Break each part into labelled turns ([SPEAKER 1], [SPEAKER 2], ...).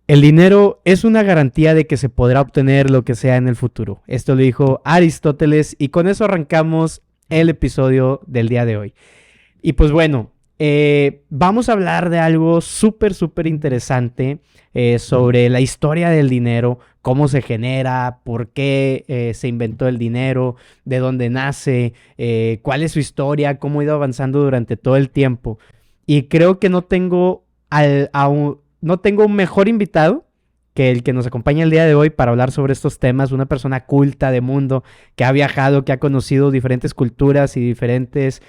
[SPEAKER 1] El dinero es una garantía de que se podrá obtener lo que sea en el futuro. Esto lo dijo Aristóteles y con eso arrancamos el episodio del día de hoy. Y pues bueno, vamos a hablar de algo súper interesante sobre la historia del dinero, cómo se genera, por qué se inventó el dinero, de dónde nace, cuál es su historia, cómo ha ido avanzando durante todo el tiempo. Y creo que no tengo un mejor invitado que el que nos acompaña el día de hoy para hablar sobre estos temas, una persona culta de mundo que ha viajado, que ha conocido diferentes culturas y diferentes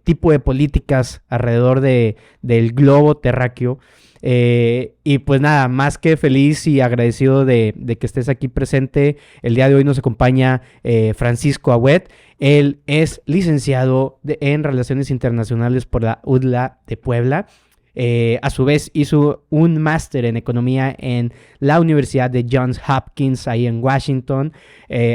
[SPEAKER 1] tipos de políticas alrededor del globo terráqueo. Y pues nada, más que feliz y agradecido de que estés aquí presente. El día de hoy nos acompaña Francisco Agüet. Él es licenciado en Relaciones Internacionales por la UDLA de Puebla. A su vez hizo un máster en economía en la Universidad de Johns Hopkins, ahí en Washington.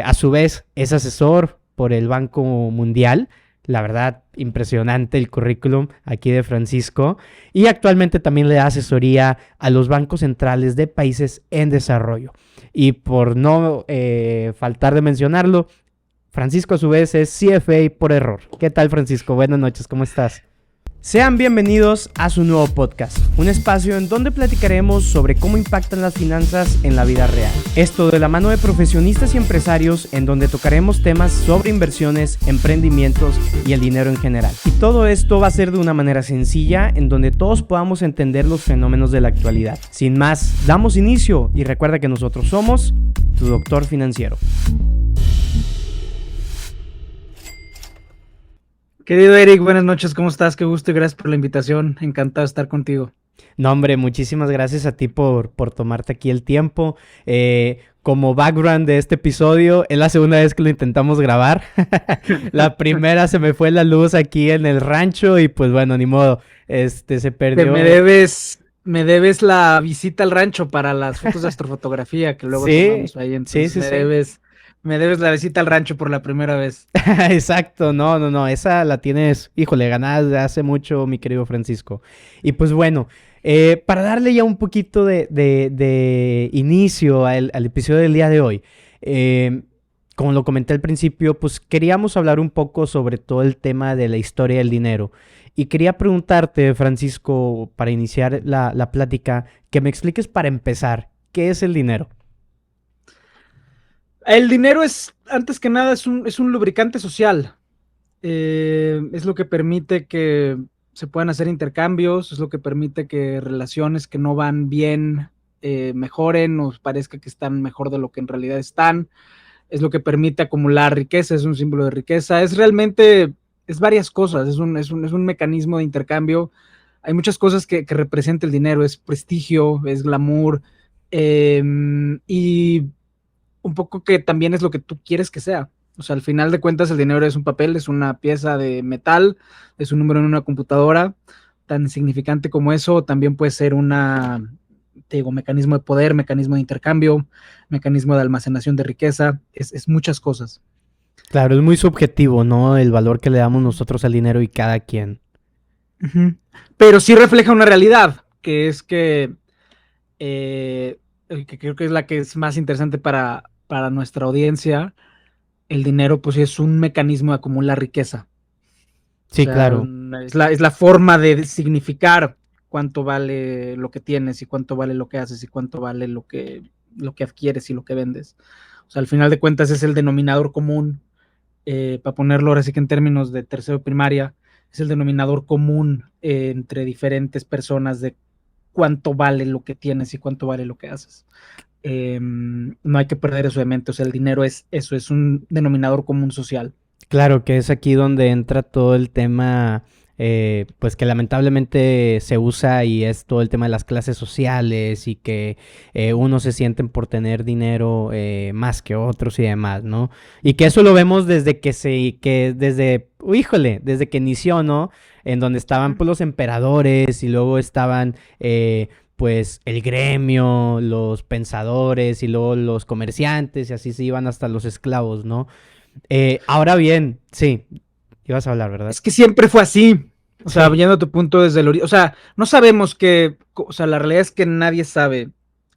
[SPEAKER 1] A su vez es asesor por el Banco Mundial. La verdad, impresionante el currículum aquí de Francisco. Y actualmente también le da asesoría a los bancos centrales de países en desarrollo. Y por no faltar de mencionarlo, Francisco a su vez es CFA por error. ¿Qué tal, Francisco? Buenas noches, ¿cómo estás? Sean bienvenidos a su nuevo podcast, un espacio en donde platicaremos sobre cómo impactan las finanzas en la vida real. Esto de la mano de profesionistas y empresarios, en donde tocaremos temas sobre inversiones, emprendimientos y el dinero en general. Y todo esto va a ser de una manera sencilla, en donde todos podamos entender los fenómenos de la actualidad. Sin más, damos inicio y recuerda que nosotros somos tu doctor financiero.
[SPEAKER 2] Querido Eric, buenas noches, ¿cómo estás? Qué gusto y gracias por la invitación, encantado de estar contigo.
[SPEAKER 1] No, hombre, muchísimas gracias a ti por tomarte aquí el tiempo. Como background de este episodio, es la segunda vez que lo intentamos grabar. La primera se me fue la luz aquí en el rancho y pues bueno, ni modo, se perdió.
[SPEAKER 2] Me debes la visita al rancho para las fotos de astrofotografía que luego
[SPEAKER 1] Sí,
[SPEAKER 2] tomamos ahí, entonces
[SPEAKER 1] sí.
[SPEAKER 2] me debes la visita al rancho por la primera vez.
[SPEAKER 1] Exacto, no, esa la tienes, híjole, ganada desde hace mucho, mi querido Francisco. Y pues bueno, para darle ya un poquito de inicio al episodio del día de hoy, como lo comenté al principio, pues queríamos hablar un poco sobre todo el tema de la historia del dinero. Y quería preguntarte, Francisco, para iniciar la plática, que me expliques para empezar, ¿qué es el dinero?
[SPEAKER 2] El dinero es, antes que nada, es un lubricante social. Es lo que permite que se puedan hacer intercambios, es lo que permite que relaciones que no van bien mejoren o parezca que están mejor de lo que en realidad están. Es lo que permite acumular riqueza, es un símbolo de riqueza. Es realmente, es varias cosas, es un mecanismo de intercambio. Hay muchas cosas que representa el dinero, es prestigio, es glamour, y un poco que también es lo que tú quieres que sea. O sea, al final de cuentas el dinero es un papel, es una pieza de metal, es un número en una computadora, tan insignificante como eso, también puede ser te digo, mecanismo de poder, mecanismo de intercambio, mecanismo de almacenación de riqueza, es muchas cosas.
[SPEAKER 1] Claro, es muy subjetivo, ¿no? El valor que le damos nosotros al dinero y cada quien.
[SPEAKER 2] Pero sí refleja una realidad, que es que creo que es la que es más interesante para nuestra audiencia. El dinero pues es un mecanismo de acumular riqueza. O
[SPEAKER 1] Sí,
[SPEAKER 2] sea,
[SPEAKER 1] claro.
[SPEAKER 2] es la forma de significar cuánto vale lo que tienes y cuánto vale lo que haces y cuánto vale lo que adquieres y lo que vendes. O sea, al final de cuentas es el denominador común, para ponerlo ahora sí que en términos de tercero de primaria, es el denominador común entre diferentes personas de cuánto vale lo que tienes y cuánto vale lo que haces. No hay que perder eso de mente, o sea, el dinero es eso, es un denominador común social.
[SPEAKER 1] Claro que es aquí donde entra todo el tema, pues que lamentablemente se usa y es todo el tema de las clases sociales y que unos se sienten por tener dinero más que otros y demás, ¿no? Y que eso lo vemos desde que inició, ¿no? En donde estaban pues los emperadores y luego estaban pues el gremio, los pensadores y luego los comerciantes y así se iban hasta los esclavos, ¿no? Ahora bien, sí, ibas a hablar, ¿verdad?
[SPEAKER 2] Es que siempre fue así. O sea,
[SPEAKER 1] Sí,
[SPEAKER 2] viendo tu punto desde el origen, o sea, no sabemos o sea, la realidad es que nadie sabe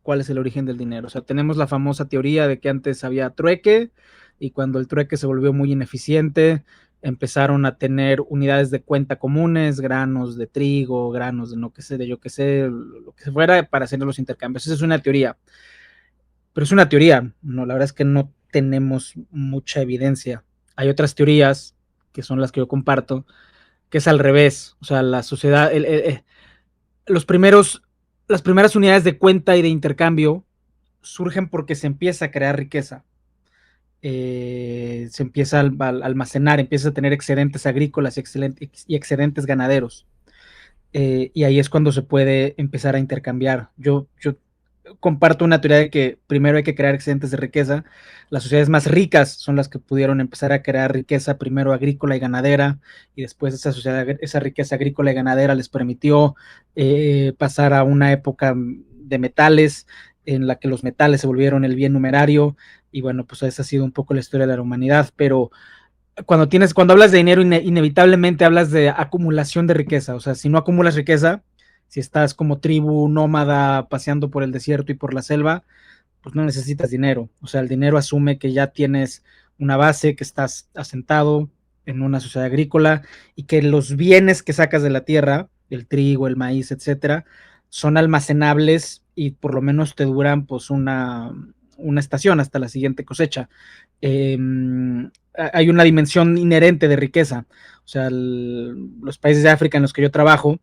[SPEAKER 2] cuál es el origen del dinero. O sea, tenemos la famosa teoría de que antes había trueque y cuando el trueque se volvió muy ineficiente, empezaron a tener unidades de cuenta comunes, granos de trigo, granos de no que sé, de yo que sé, lo que fuera para hacer los intercambios. Esa es una teoría, pero es una teoría, no, la verdad es que no tenemos mucha evidencia. Hay otras teorías, que son las que yo comparto, que es al revés, o sea, la sociedad, los primeros, las primeras unidades de cuenta y de intercambio surgen porque se empieza a crear riqueza. Se empieza a almacenar, empieza a tener excedentes agrícolas y excedentes ganaderos. Y ahí es cuando se puede empezar a intercambiar. Yo comparto una teoría de que primero hay que crear excedentes de riqueza. Las sociedades más ricas son las que pudieron empezar a crear riqueza, primero agrícola y ganadera, y después esa riqueza agrícola y ganadera les permitió pasar a una época de metales, en la que los metales se volvieron el bien numerario, y bueno, pues esa ha sido un poco la historia de la humanidad, pero cuando hablas de dinero, inevitablemente hablas de acumulación de riqueza. O sea, si no acumulas riqueza, si estás como tribu nómada paseando por el desierto y por la selva, pues no necesitas dinero. O sea, el dinero asume que ya tienes una base, que estás asentado en una sociedad agrícola y que los bienes que sacas de la tierra, el trigo, el maíz, etcétera, son almacenables y por lo menos te duran pues una estación hasta la siguiente cosecha. Eh, Hay una dimensión inherente de riqueza. O sea, los países de África en los que yo trabajo,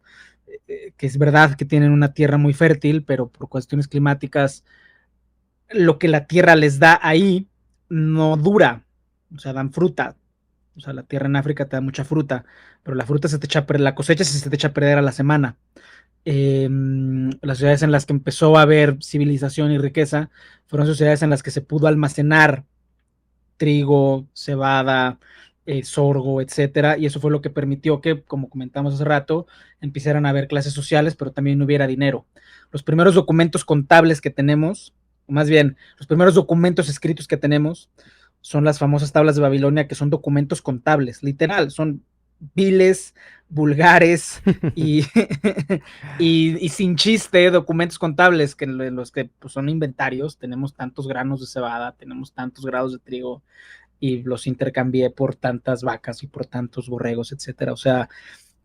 [SPEAKER 2] que es verdad que tienen una tierra muy fértil, pero por cuestiones climáticas, lo que la tierra les da ahí no dura. O sea, dan fruta. O sea, la tierra en África te da mucha fruta, pero la fruta se te echa a perder, la cosecha se te echa a perder a la semana. Las ciudades en las que empezó a haber civilización y riqueza fueron sociedades en las que se pudo almacenar trigo, cebada, sorgo, etcétera, y eso fue lo que permitió que, como comentamos hace rato, empezaran a haber clases sociales, pero también no hubiera dinero. Los primeros documentos contables que tenemos, o más bien, los primeros documentos escritos que tenemos, son las famosas tablas de Babilonia, que son documentos contables, literal, son viles, vulgares y, y sin chiste, documentos contables que en los que pues, son inventarios. Tenemos tantos granos de cebada, tenemos tantos grados de trigo y los intercambié por tantas vacas y por tantos borregos, etcétera. O sea,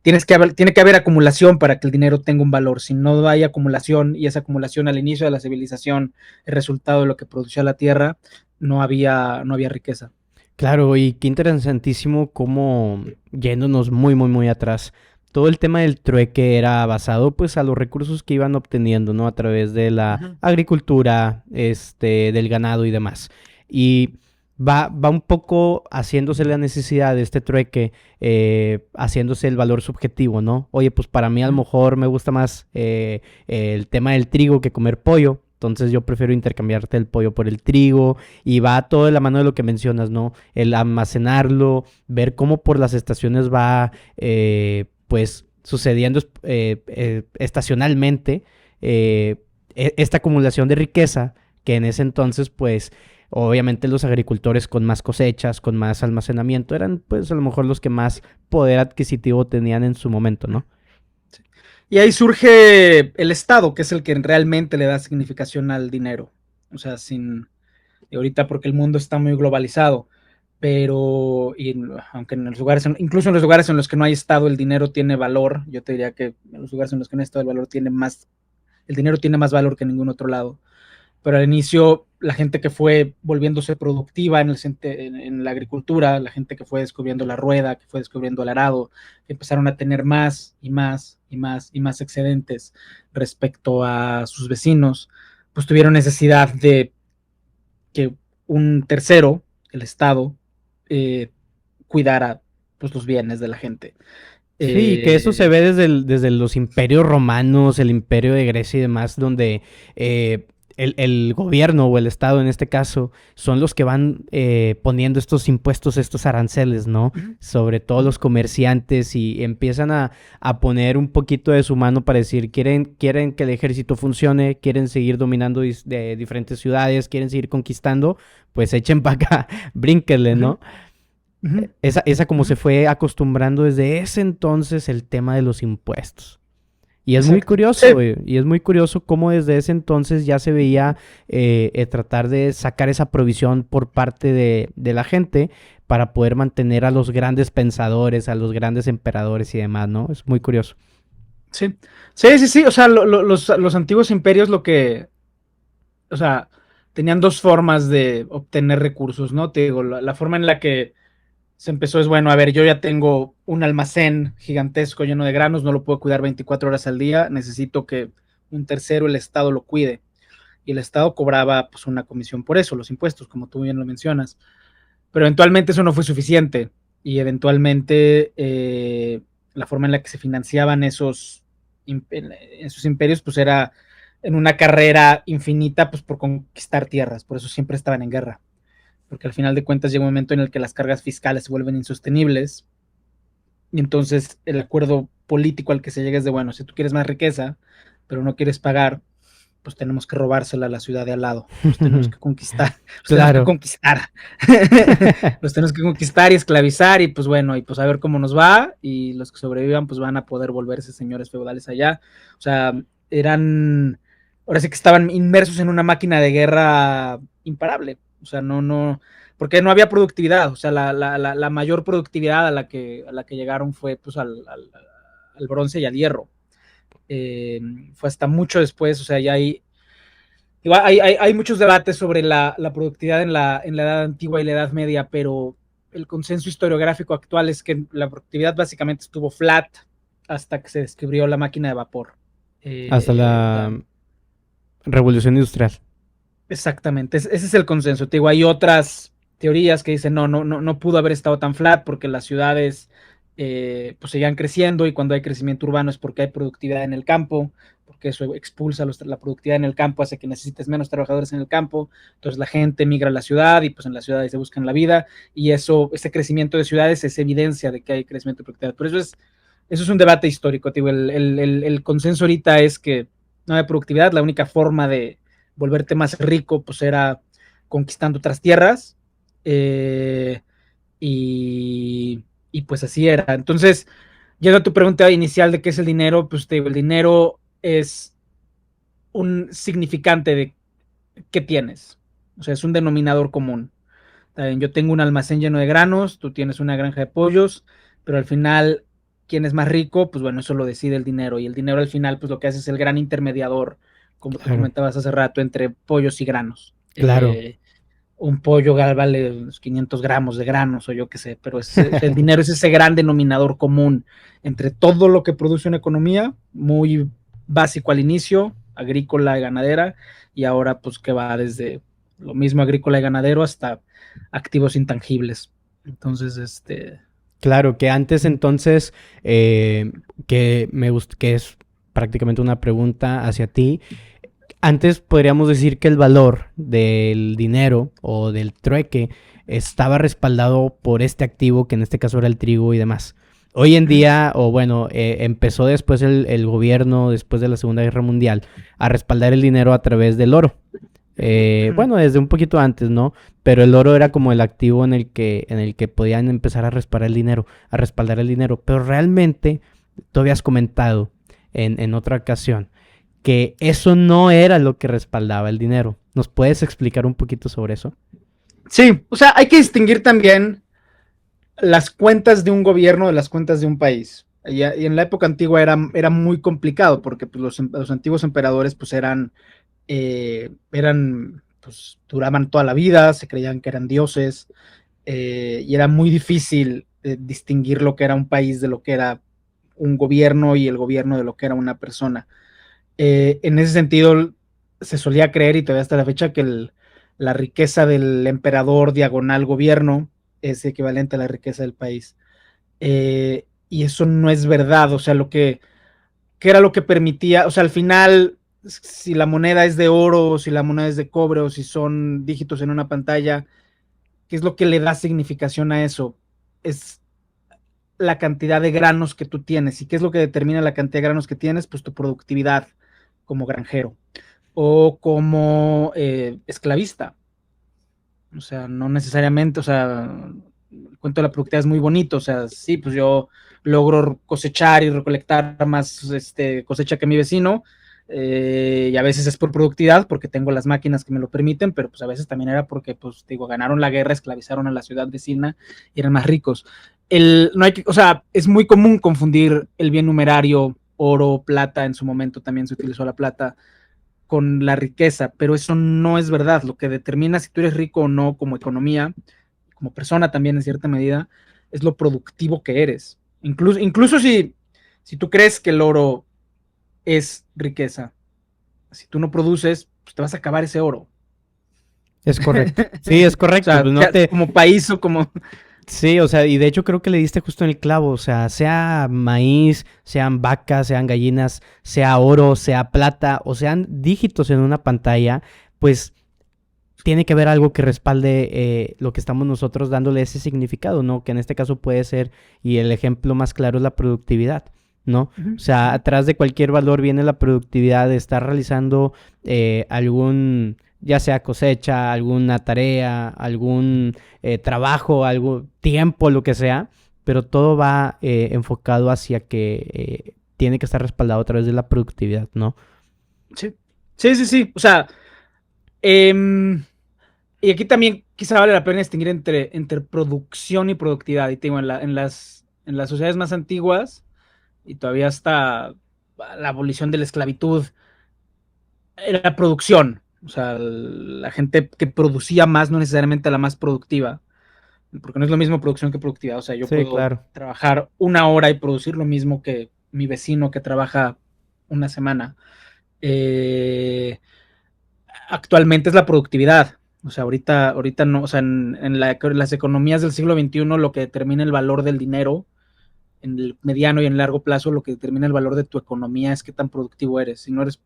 [SPEAKER 2] tiene que haber acumulación para que el dinero tenga un valor. Si no hay acumulación, y esa acumulación al inicio de la civilización, el resultado de lo que producía la tierra, no había riqueza.
[SPEAKER 1] Claro, y qué interesantísimo cómo, yéndonos muy, muy, muy atrás, todo el tema del trueque era basado pues a los recursos que iban obteniendo, ¿no? A través de la agricultura, del ganado y demás. Y va un poco haciéndose la necesidad de este trueque, haciéndose el valor subjetivo, ¿no? Oye, pues para mí a lo mejor me gusta más el tema del trigo que comer pollo. Entonces yo prefiero intercambiarte el pollo por el trigo y va todo de la mano de lo que mencionas, ¿no? El almacenarlo, ver cómo por las estaciones va, pues, sucediendo estacionalmente esta acumulación de riqueza que en ese entonces, pues, obviamente los agricultores con más cosechas, con más almacenamiento, eran, pues, a lo mejor los que más poder adquisitivo tenían en su momento, ¿no?
[SPEAKER 2] Y ahí surge el Estado, que es el que realmente le da significación al dinero. O sea, ahorita porque el mundo está muy globalizado, pero aunque en los lugares, incluso en los lugares en los que no hay Estado, el dinero tiene valor. Yo te diría que en los lugares en los que no hay Estado, el dinero tiene más valor que en ningún otro lado. Pero al inicio, la gente que fue volviéndose productiva en la agricultura, la gente que fue descubriendo la rueda, que fue descubriendo el arado, que empezaron a tener más y más y más y más excedentes respecto a sus vecinos, pues tuvieron necesidad de que un tercero, el Estado, eh, cuidara pues, los bienes de la gente.
[SPEAKER 1] Sí, que eso se ve desde los imperios romanos, el imperio de Grecia y demás, donde el gobierno o el Estado en este caso son los que van poniendo estos impuestos, estos aranceles, ¿no? Sobre todos los comerciantes y empiezan a poner un poquito de su mano para decir, quieren que el ejército funcione, quieren seguir dominando de diferentes ciudades, quieren seguir conquistando, pues echen para acá, brínquenle, ¿no? Esa como se fue acostumbrando desde ese entonces el tema de los impuestos. Y es muy
[SPEAKER 2] Exacto.
[SPEAKER 1] curioso,
[SPEAKER 2] Sí,
[SPEAKER 1] y es muy curioso cómo desde ese entonces ya se veía tratar de sacar esa provisión por parte de la gente para poder mantener a los grandes pensadores, a los grandes emperadores y demás, ¿no? Es muy curioso.
[SPEAKER 2] sí. Sí, sí, sí. O sea, los antiguos imperios lo que, o sea, tenían dos formas de obtener recursos, ¿no? Te digo, la forma en la que se empezó es, bueno, a ver, yo ya tengo un almacén gigantesco lleno de granos, no lo puedo cuidar 24 horas al día, necesito que un tercero, el Estado, lo cuide. Y el Estado cobraba pues una comisión por eso, los impuestos, como tú bien lo mencionas. Pero eventualmente eso no fue suficiente y eventualmente la forma en la que se financiaban esos imperios pues era en una carrera infinita pues por conquistar tierras, por eso siempre estaban en guerra, porque al final de cuentas llega un momento en el que las cargas fiscales se vuelven insostenibles y entonces el acuerdo político al que se llega es de, bueno, si tú quieres más riqueza, pero no quieres pagar, pues tenemos que robársela a la ciudad de al lado, los tenemos que conquistar, los tenemos que
[SPEAKER 1] Claro.
[SPEAKER 2] conquistar, los tenemos que conquistar y esclavizar y pues bueno, y pues a ver cómo nos va y los que sobrevivan pues van a poder volverse señores feudales allá, o sea, eran, ahora sí que estaban inmersos en una máquina de guerra imparable, o sea, no, porque no había productividad, o sea, la mayor productividad a la que llegaron fue pues al bronce y al hierro. Fue hasta mucho después, o sea, ya hay muchos debates sobre la productividad en la edad antigua y la edad media, pero el consenso historiográfico actual es que la productividad básicamente estuvo flat hasta que se descubrió la máquina de vapor.
[SPEAKER 1] Hasta
[SPEAKER 2] O sea,
[SPEAKER 1] la revolución industrial.
[SPEAKER 2] exactamente, ese es el consenso. Te digo, hay otras teorías que dicen no pudo haber estado tan flat porque las ciudades pues seguían creciendo y cuando hay crecimiento urbano es porque hay productividad en el campo, porque eso expulsa la productividad en el campo, hace que necesites menos trabajadores en el campo, entonces la gente migra a la ciudad y pues en las ciudades se buscan la vida y ese crecimiento de ciudades es evidencia de que hay crecimiento de productividad. Pero eso es un debate histórico, digo, el consenso ahorita es que no hay productividad, la única forma de volverte más rico, pues era conquistando otras tierras. Eh, y pues así era. Entonces, llega a tu pregunta inicial de qué es el dinero, pues te digo, el dinero es un significante de qué tienes. O sea, es un denominador común. Yo tengo un almacén lleno de granos, tú tienes una granja de pollos, pero al final, ¿quién es más rico? Pues bueno, eso lo decide el dinero. Y el dinero al final, pues lo que hace es el gran intermediador, como tú
[SPEAKER 1] Claro,
[SPEAKER 2] comentabas hace rato, entre pollos y granos.
[SPEAKER 1] claro.
[SPEAKER 2] Un pollo vale unos 500 gramos de granos o yo qué sé, pero el dinero es ese gran denominador común entre todo lo que produce una economía, muy básico al inicio, agrícola y ganadera, y ahora pues que va desde lo mismo agrícola y ganadero hasta activos intangibles. Entonces,
[SPEAKER 1] Claro, que antes entonces, que es prácticamente una pregunta hacia ti. Antes podríamos decir que el valor del dinero o del trueque estaba respaldado por este activo, que en este caso era el trigo y demás. Hoy en día, o bueno, empezó después el gobierno, después de la Segunda Guerra Mundial, a respaldar el dinero a través del oro. Bueno, desde un poquito antes, ¿no? Pero el oro era como el activo en el que podían empezar a respaldar el dinero, a respaldar el dinero. Pero realmente, tú habías comentado en otra ocasión que eso no era lo que respaldaba el dinero. ¿Nos puedes explicar un poquito sobre eso?
[SPEAKER 2] sí, o sea, hay que distinguir también las cuentas de un gobierno de las cuentas de un país. Y en la época antigua era muy complicado porque pues, los antiguos emperadores pues pues duraban toda la vida, se creían que eran dioses y era muy difícil distinguir lo que era un país de lo que era un gobierno y el gobierno de lo que era una persona. En ese sentido, se solía creer, y todavía hasta la fecha, que la riqueza del emperador diagonal gobierno es equivalente a la riqueza del país. Y eso no es verdad, o sea, que era lo que permitía, o sea, al final, si la moneda es de oro, o si la moneda es de cobre, o si son dígitos en una pantalla, ¿qué es lo que le da significación a eso? Es la cantidad de granos que tú tienes. ¿Y qué es lo que determina la cantidad de granos que tienes? Pues tu productividad como granjero o como esclavista. O sea, no necesariamente, o sea, el cuento de la productividad es muy bonito, o sea, sí, pues yo logro cosechar y recolectar más cosecha que mi vecino, y a veces es por productividad, porque tengo las máquinas que me lo permiten, pero pues a veces también era porque, pues digo, ganaron la guerra, esclavizaron a la ciudad vecina y eran más ricos. No hay que, o sea, es muy común confundir el bien numerario, oro, plata, en su momento también se utilizó la plata, con la riqueza, pero eso no es verdad. Lo que determina si tú eres rico o no como economía, como persona también en cierta medida, es lo productivo que eres. Incluso si tú crees que el oro es riqueza, si tú no produces, pues te vas a acabar ese oro.
[SPEAKER 1] Es correcto. Sí, es
[SPEAKER 2] O
[SPEAKER 1] correcto.
[SPEAKER 2] sea,
[SPEAKER 1] Pues no te,
[SPEAKER 2] como país o como...
[SPEAKER 1] sí, o sea, y de hecho creo que le diste justo en el clavo, o sea, sea maíz, sean vacas, sean gallinas, sea oro, sea plata, o sean dígitos en una pantalla, pues tiene que haber algo que respalde lo que estamos nosotros dándole ese significado, ¿no? Que en este caso puede ser, y el ejemplo más claro es la productividad, ¿no? O sea, atrás de cualquier valor viene la productividad de estar realizando algún, ya sea cosecha, alguna tarea, algún trabajo, algún tiempo, lo que sea, pero todo va enfocado hacia que tiene que estar respaldado a través de la productividad, ¿no?
[SPEAKER 2] Sí, sí, sí, sí. O sea, y aquí también quizá vale la pena distinguir entre producción y productividad. Y te digo, en las sociedades más antiguas, y todavía hasta la abolición de la esclavitud, era producción. O sea, la gente que producía más, no necesariamente la más productiva, porque no es lo mismo producción que productividad. O sea, yo
[SPEAKER 1] Sí,
[SPEAKER 2] puedo
[SPEAKER 1] claro.
[SPEAKER 2] trabajar una hora y producir lo mismo que mi vecino que trabaja una semana. Actualmente es la productividad. O sea, ahorita no, o sea, en las economías del siglo XXI lo que determina el valor del dinero en el mediano y en el largo plazo, lo que determina el valor de tu economía es qué tan productivo eres. Si no eres,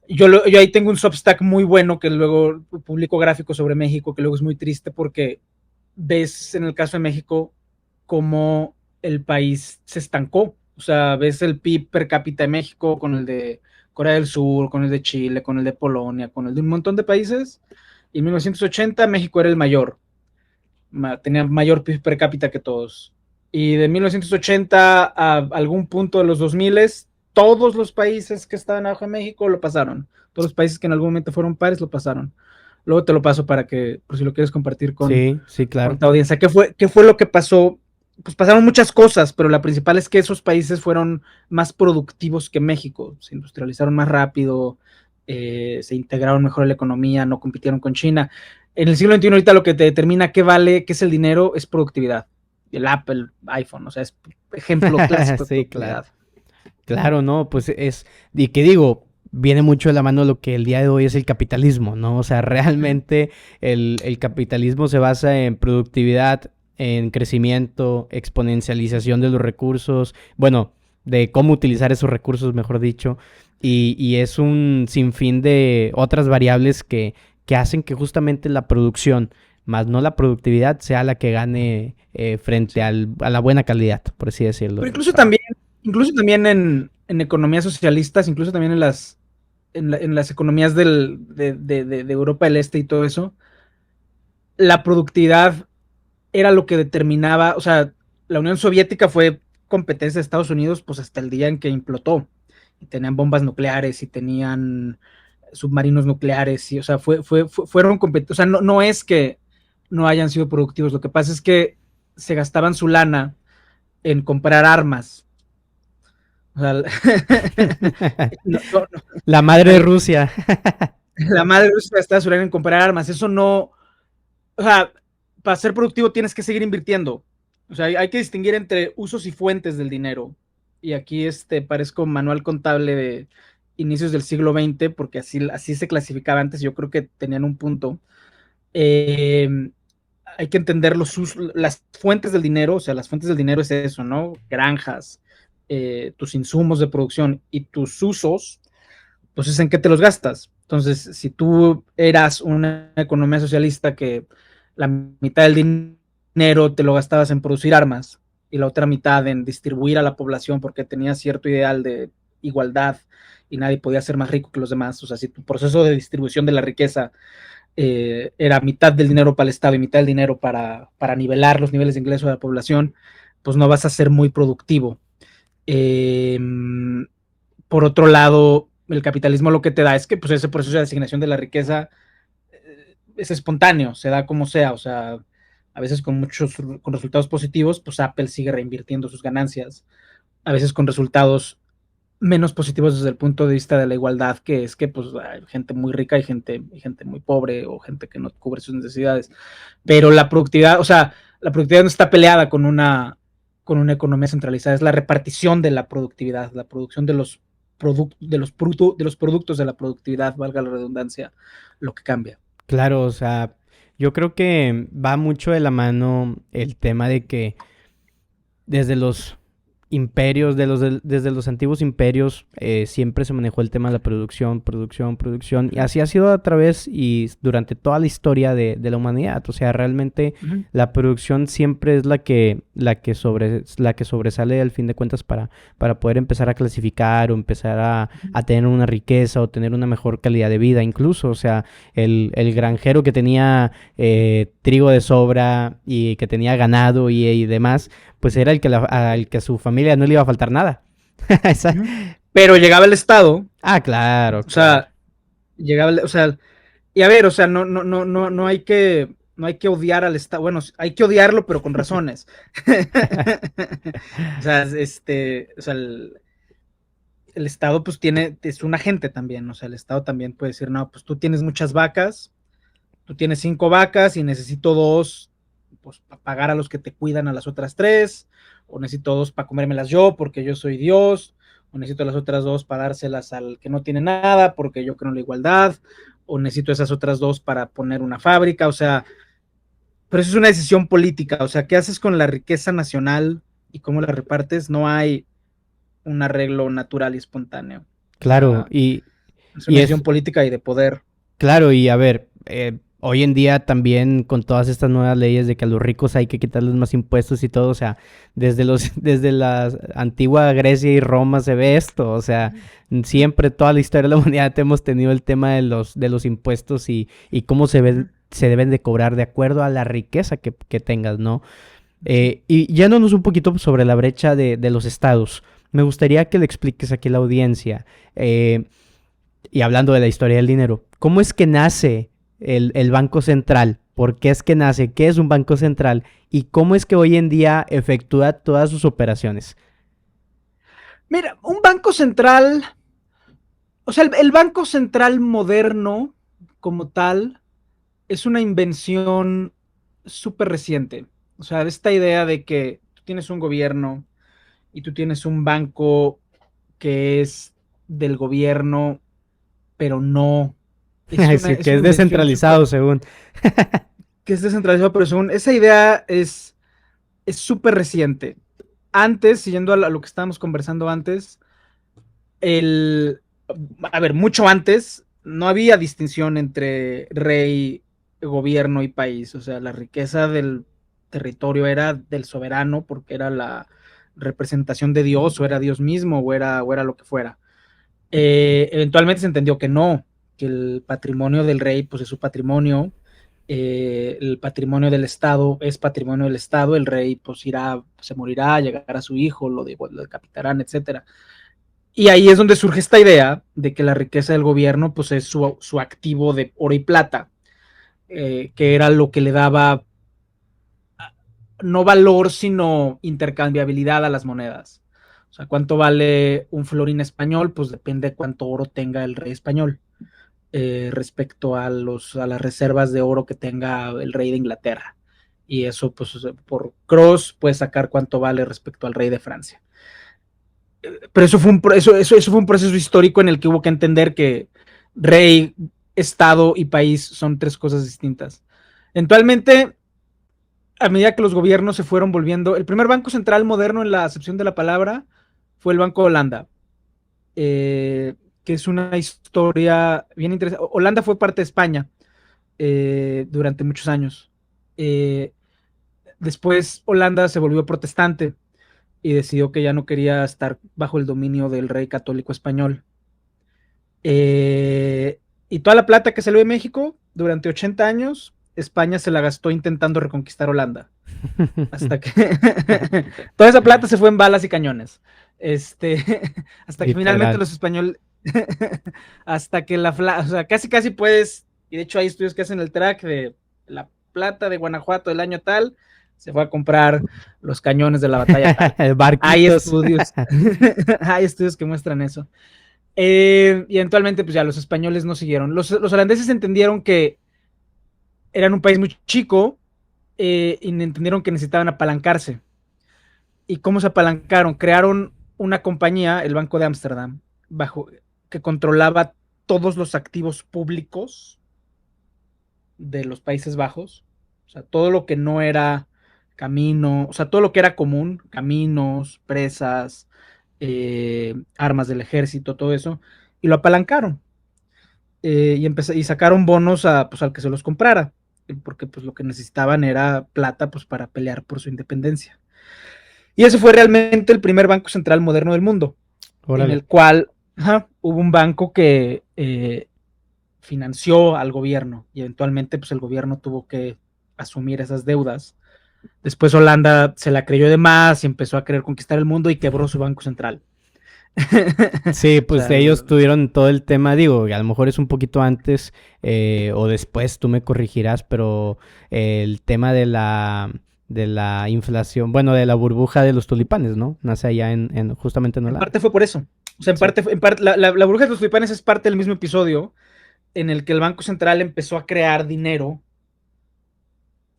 [SPEAKER 2] yo ahí tengo un Substack muy bueno que luego publico gráficos sobre México, que luego es muy triste porque ves en el caso de México cómo el país se estancó. O sea, ves el PIB per cápita de México con el de Corea del Sur, con el de Chile, con el de Polonia, con el de un montón de países. Y en 1980 México era el mayor, tenía mayor PIB per cápita que todos. Y de 1980 a algún punto de los 2000, todos los países que estaban abajo de México lo pasaron. Todos los países que en algún momento fueron pares lo pasaron. Luego te lo paso para que, por si lo quieres compartir
[SPEAKER 1] Sí, sí,
[SPEAKER 2] con
[SPEAKER 1] claro.
[SPEAKER 2] tu audiencia. ¿Qué fue lo que pasó? Pues pasaron muchas cosas, pero la principal es que esos países fueron más productivos que México. Se industrializaron más rápido, se integraron mejor en la economía, no compitieron con China. En el siglo XXI ahorita lo que te determina qué vale, qué es el dinero, es productividad. El Apple, iPhone, o sea, es ejemplo clásico de
[SPEAKER 1] Sí, claro.
[SPEAKER 2] productividad.
[SPEAKER 1] Claro, no, pues es, y que digo, viene mucho de la mano lo que el día de hoy es el capitalismo, ¿no? O sea, realmente el capitalismo se basa en productividad, en crecimiento, exponencialización de los recursos, bueno, de cómo utilizar esos recursos, mejor dicho, y es un sinfín de otras variables que hacen que justamente la producción, más no la productividad, sea la que gane frente a la buena calidad, por así decirlo,
[SPEAKER 2] Pero
[SPEAKER 1] del trabajo.
[SPEAKER 2] incluso también en economías socialistas, incluso también en las economías de Europa del Este y todo eso, la productividad era lo que determinaba, o sea, la Unión Soviética fue competencia de Estados Unidos pues hasta el día en que implotó, y tenían bombas nucleares y tenían submarinos nucleares, y o sea, fueron competentes, o sea, no es que no hayan sido productivos, lo que pasa es que se gastaban su lana en comprar armas. O sea, no, no, no.
[SPEAKER 1] La madre de Rusia.
[SPEAKER 2] La madre Rusia está su lana en comprar armas. Eso no, o sea, para ser productivo tienes que seguir invirtiendo. O sea, hay que distinguir entre usos y fuentes del dinero. Y aquí parezco manual contable de inicios del siglo XX, porque así se clasificaba antes. Yo creo que tenían un punto. Eh, Hay que entender las fuentes del dinero. O sea, las fuentes del dinero es eso, ¿no? Granjas, tus insumos de producción y tus usos, pues es en qué te los gastas. Entonces, si tú eras una economía socialista que la mitad del dinero te lo gastabas en producir armas y la otra mitad en distribuir a la población porque tenías cierto ideal de igualdad y nadie podía ser más rico que los demás, o sea, si tu proceso de distribución de la riqueza era mitad del dinero para el Estado y mitad del dinero para nivelar los niveles de ingreso de la población, pues no vas a ser muy productivo. Por otro lado, el capitalismo lo que te da es que pues, ese proceso de asignación de la riqueza es espontáneo, se da como sea, o sea, a veces con resultados positivos, pues Apple sigue reinvirtiendo sus ganancias, a veces con resultados menos positivos desde el punto de vista de la igualdad, que es que pues hay gente muy rica y gente muy pobre o gente que no cubre sus necesidades. Pero la productividad, o sea, la productividad no está peleada con una economía centralizada, es la repartición de la productividad, la producción de los productos de la productividad, valga la redundancia, lo que cambia.
[SPEAKER 1] Claro, o sea, yo creo que va mucho de la mano el tema de que desde los imperios, desde los antiguos imperios, siempre se manejó el tema de la producción, producción, producción, y así ha sido a través y durante toda la historia de la humanidad. O sea, realmente la producción siempre es la que sobresale al fin de cuentas para poder empezar a clasificar o empezar a tener una riqueza o tener una mejor calidad de vida incluso. O sea, el granjero que tenía trigo de sobra y que tenía ganado y demás, pues era al que a su familia no le iba a faltar nada. Esa...
[SPEAKER 2] Pero llegaba el Estado.
[SPEAKER 1] Claro.
[SPEAKER 2] O sea, llegaba, o sea, y a ver, o sea, no hay que odiar al Estado. Bueno, hay que odiarlo, pero con razones. O sea, el Estado pues es un agente también. O sea, el Estado también puede decir, no, pues tú tienes muchas vacas, tú tienes 5 vacas y necesito 2, pues para pagar a los que te cuidan a las otras 3, o necesito 2 para comérmelas yo porque yo soy Dios, o necesito las otras 2 para dárselas al que no tiene nada porque yo creo en la igualdad, o necesito esas otras 2 para poner una fábrica, o sea, pero eso es una decisión política, o sea, ¿qué haces con la riqueza nacional y cómo la repartes? No hay un arreglo natural y espontáneo.
[SPEAKER 1] Claro,
[SPEAKER 2] O sea, es una decisión política y de poder.
[SPEAKER 1] Claro, y a ver, hoy en día también con todas estas nuevas leyes de que a los ricos hay que quitarles más impuestos y todo, o sea, desde la antigua Grecia y Roma se ve esto, o sea, siempre toda la historia de la humanidad hemos tenido el tema de los impuestos y cómo se deben de cobrar de acuerdo a la riqueza que tengas, ¿no? Y yéndonos un poquito sobre la brecha de los estados, me gustaría que le expliques aquí a la audiencia, y hablando de la historia del dinero, ¿cómo es que nace el Banco Central? ¿Por qué es que nace? ¿Qué es un Banco Central? ¿Y cómo es que hoy en día efectúa todas sus operaciones?
[SPEAKER 2] Mira, un banco central, o sea, el Banco Central moderno como tal es una invención súper reciente. O sea, esta idea de que tú tienes un gobierno y tú tienes un banco que es del gobierno, pero no.
[SPEAKER 1] Sí,
[SPEAKER 2] Es
[SPEAKER 1] que
[SPEAKER 2] una
[SPEAKER 1] es
[SPEAKER 2] invención
[SPEAKER 1] descentralizado,
[SPEAKER 2] súper,
[SPEAKER 1] según.
[SPEAKER 2] que es descentralizado, pero según esa idea es súper reciente. Antes, siguiendo a lo que estábamos conversando antes, el, a ver, mucho antes no había distinción entre rey, gobierno y país. O sea, la riqueza del territorio era del soberano porque era la representación de Dios o era Dios mismo o era lo que fuera. Eventualmente se entendió que no, que el patrimonio del rey pues es su patrimonio, el patrimonio del Estado es patrimonio del Estado, el rey pues irá, se morirá, llegará a su hijo, lo decapitarán, etcétera. Y ahí es donde surge esta idea de que la riqueza del gobierno pues es su activo de oro y plata, que era lo que le daba no valor, sino intercambiabilidad a las monedas. O sea, ¿cuánto vale un florín español? Pues depende de cuánto oro tenga el rey español respecto a las reservas de oro que tenga el rey de Inglaterra. Y eso, pues, por cross, puedes sacar cuánto vale respecto al rey de Francia. Pero eso fue un proceso histórico en el que hubo que entender que rey, estado y país son 3 cosas distintas. Eventualmente, a medida que los gobiernos se fueron volviendo, el primer banco central moderno en la acepción de la palabra fue el Banco de Holanda, que es una historia bien interesante. Holanda fue parte de España durante muchos años. Después Holanda se volvió protestante y decidió que ya no quería estar bajo el dominio del rey católico español. Y toda la plata que salió de México durante 80 años, España se la gastó intentando reconquistar Holanda. Hasta que toda esa plata se fue en balas y cañones. Hasta que finalmente
[SPEAKER 1] Literal.
[SPEAKER 2] los españoles, hasta que o sea, casi puedes, y de hecho hay estudios que hacen el track de la plata de Guanajuato del año tal, se fue a comprar los cañones de la batalla tal. Hay
[SPEAKER 1] Barquitos.
[SPEAKER 2] estudios, hay estudios que muestran eso. Y eventualmente, pues ya los españoles no siguieron. Los holandeses entendieron que eran un país muy chico y entendieron que necesitaban apalancarse. ¿Y cómo se apalancaron? Crearon una compañía, el Banco de Ámsterdam, que controlaba todos los activos públicos de los Países Bajos. O sea, todo lo que no era camino, o sea, todo lo que era común, caminos, presas, armas del ejército, todo eso, y lo apalancaron. Y sacaron bonos pues, al que se los comprara, porque pues, lo que necesitaban era plata pues, para pelear por su independencia. Y ese fue realmente el primer banco central moderno del mundo, en
[SPEAKER 1] Órale.
[SPEAKER 2] el cual hubo un banco que financió al gobierno y eventualmente pues, el gobierno tuvo que asumir esas deudas. Después Holanda se la creyó de más y empezó a querer conquistar el mundo y quebró su banco central.
[SPEAKER 1] Sí,
[SPEAKER 2] O
[SPEAKER 1] pues
[SPEAKER 2] sea,
[SPEAKER 1] ellos tuvieron todo el tema, digo, a lo mejor es un poquito antes o después, tú me corregirás, pero el tema de la inflación, bueno, de la burbuja de los tulipanes, ¿no? Nace allá justamente en
[SPEAKER 2] en
[SPEAKER 1] Holanda.
[SPEAKER 2] parte fue por eso. O sea,
[SPEAKER 1] Sí.
[SPEAKER 2] la burbuja de los tulipanes es parte del mismo episodio en el que el Banco Central empezó a crear dinero.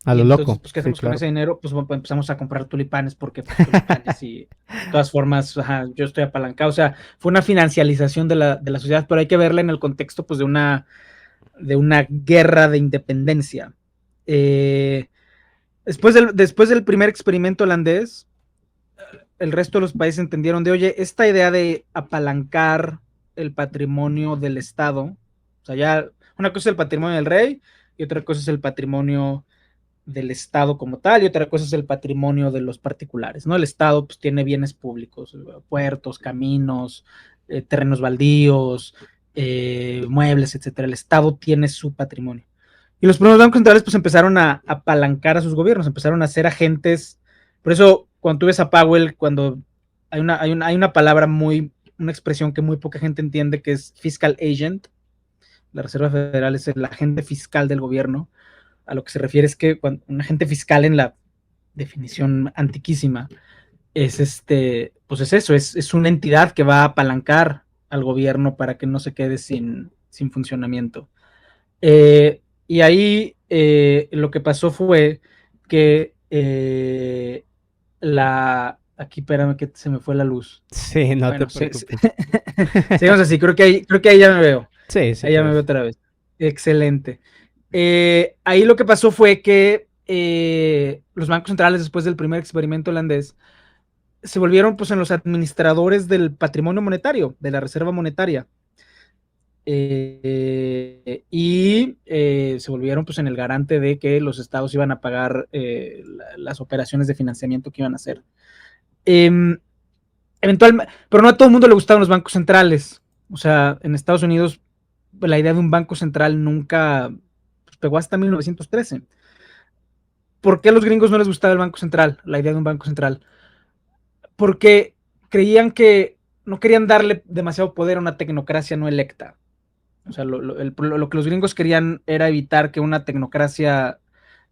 [SPEAKER 1] A
[SPEAKER 2] Y
[SPEAKER 1] lo
[SPEAKER 2] entonces,
[SPEAKER 1] loco,
[SPEAKER 2] pues, ¿qué
[SPEAKER 1] sí,
[SPEAKER 2] hacemos con
[SPEAKER 1] claro.
[SPEAKER 2] ese dinero? Pues empezamos a comprar tulipanes, porque pues, tulipanes y de todas formas, yo estoy apalancado. O sea, fue una financialización de la sociedad, pero hay que verla en el contexto pues, de una guerra de independencia. Eh, después del primer experimento holandés, el resto de los países entendieron oye, esta idea de apalancar el patrimonio del Estado, o sea, ya una cosa es el patrimonio del rey y otra cosa es el patrimonio del Estado como tal y otra cosa es el patrimonio de los particulares, ¿no? El Estado pues tiene bienes públicos, puertos, caminos, terrenos baldíos, muebles, etcétera. El Estado tiene su patrimonio. Y los primeros bancos centrales pues empezaron a apalancar a sus gobiernos, empezaron a ser agentes. Por eso cuando tú ves a Powell, cuando hay una palabra una expresión que muy poca gente entiende que es fiscal agent. La Reserva Federal es el agente fiscal del gobierno. A lo que se refiere es que un agente fiscal en la definición antiquísima pues es eso, es una entidad que va a apalancar al gobierno para que no se quede sin funcionamiento. Y ahí lo que pasó fue que aquí, espérame que se me fue la luz.
[SPEAKER 1] Sí, no te
[SPEAKER 2] Bueno,
[SPEAKER 1] preocupes.
[SPEAKER 2] sigamos así, creo que ahí ya me veo.
[SPEAKER 1] Sí, sí
[SPEAKER 2] Ahí
[SPEAKER 1] te
[SPEAKER 2] ya me veo
[SPEAKER 1] ves.
[SPEAKER 2] otra vez. Excelente. Ahí lo que pasó fue que los bancos centrales, después del primer experimento holandés, se volvieron pues en los administradores del patrimonio monetario, de la reserva monetaria. Se volvieron pues en el garante de que los estados iban a pagar las operaciones de financiamiento que iban a hacer. Eventualmente, pero no a todo el mundo le gustaban los bancos centrales. O sea, en Estados Unidos la idea de un banco central nunca pegó hasta 1913. ¿Por qué a los gringos no les gustaba el banco central? La idea de un banco central. Porque creían que no querían darle demasiado poder a una tecnocracia no electa. O sea, lo que los gringos querían era evitar que una tecnocracia,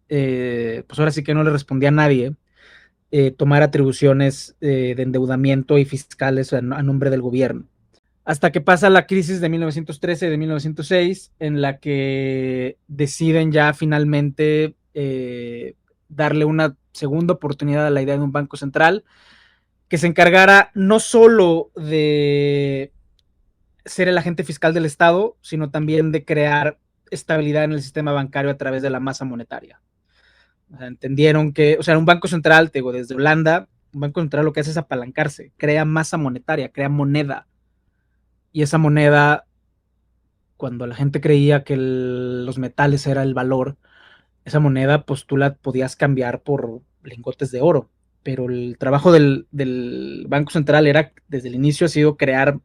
[SPEAKER 2] pues ahora sí que no le respondía a nadie, tomara atribuciones de endeudamiento y fiscales a nombre del gobierno. Hasta que pasa la crisis de 1913 y de 1906, en la que deciden ya finalmente darle una segunda oportunidad a la idea de un banco central que se encargara no solo de ser el agente fiscal del Estado, sino también de crear estabilidad en el sistema bancario a través de la masa monetaria. O sea, entendieron que, o sea, un banco central, te digo, desde Holanda, un banco central lo que hace es apalancarse, crea masa monetaria, crea moneda. Y esa moneda, cuando la gente creía que los metales era el valor, esa moneda, pues tú la podías cambiar por lingotes de oro. Pero el trabajo del Banco Central era, desde el inicio, ha sido crear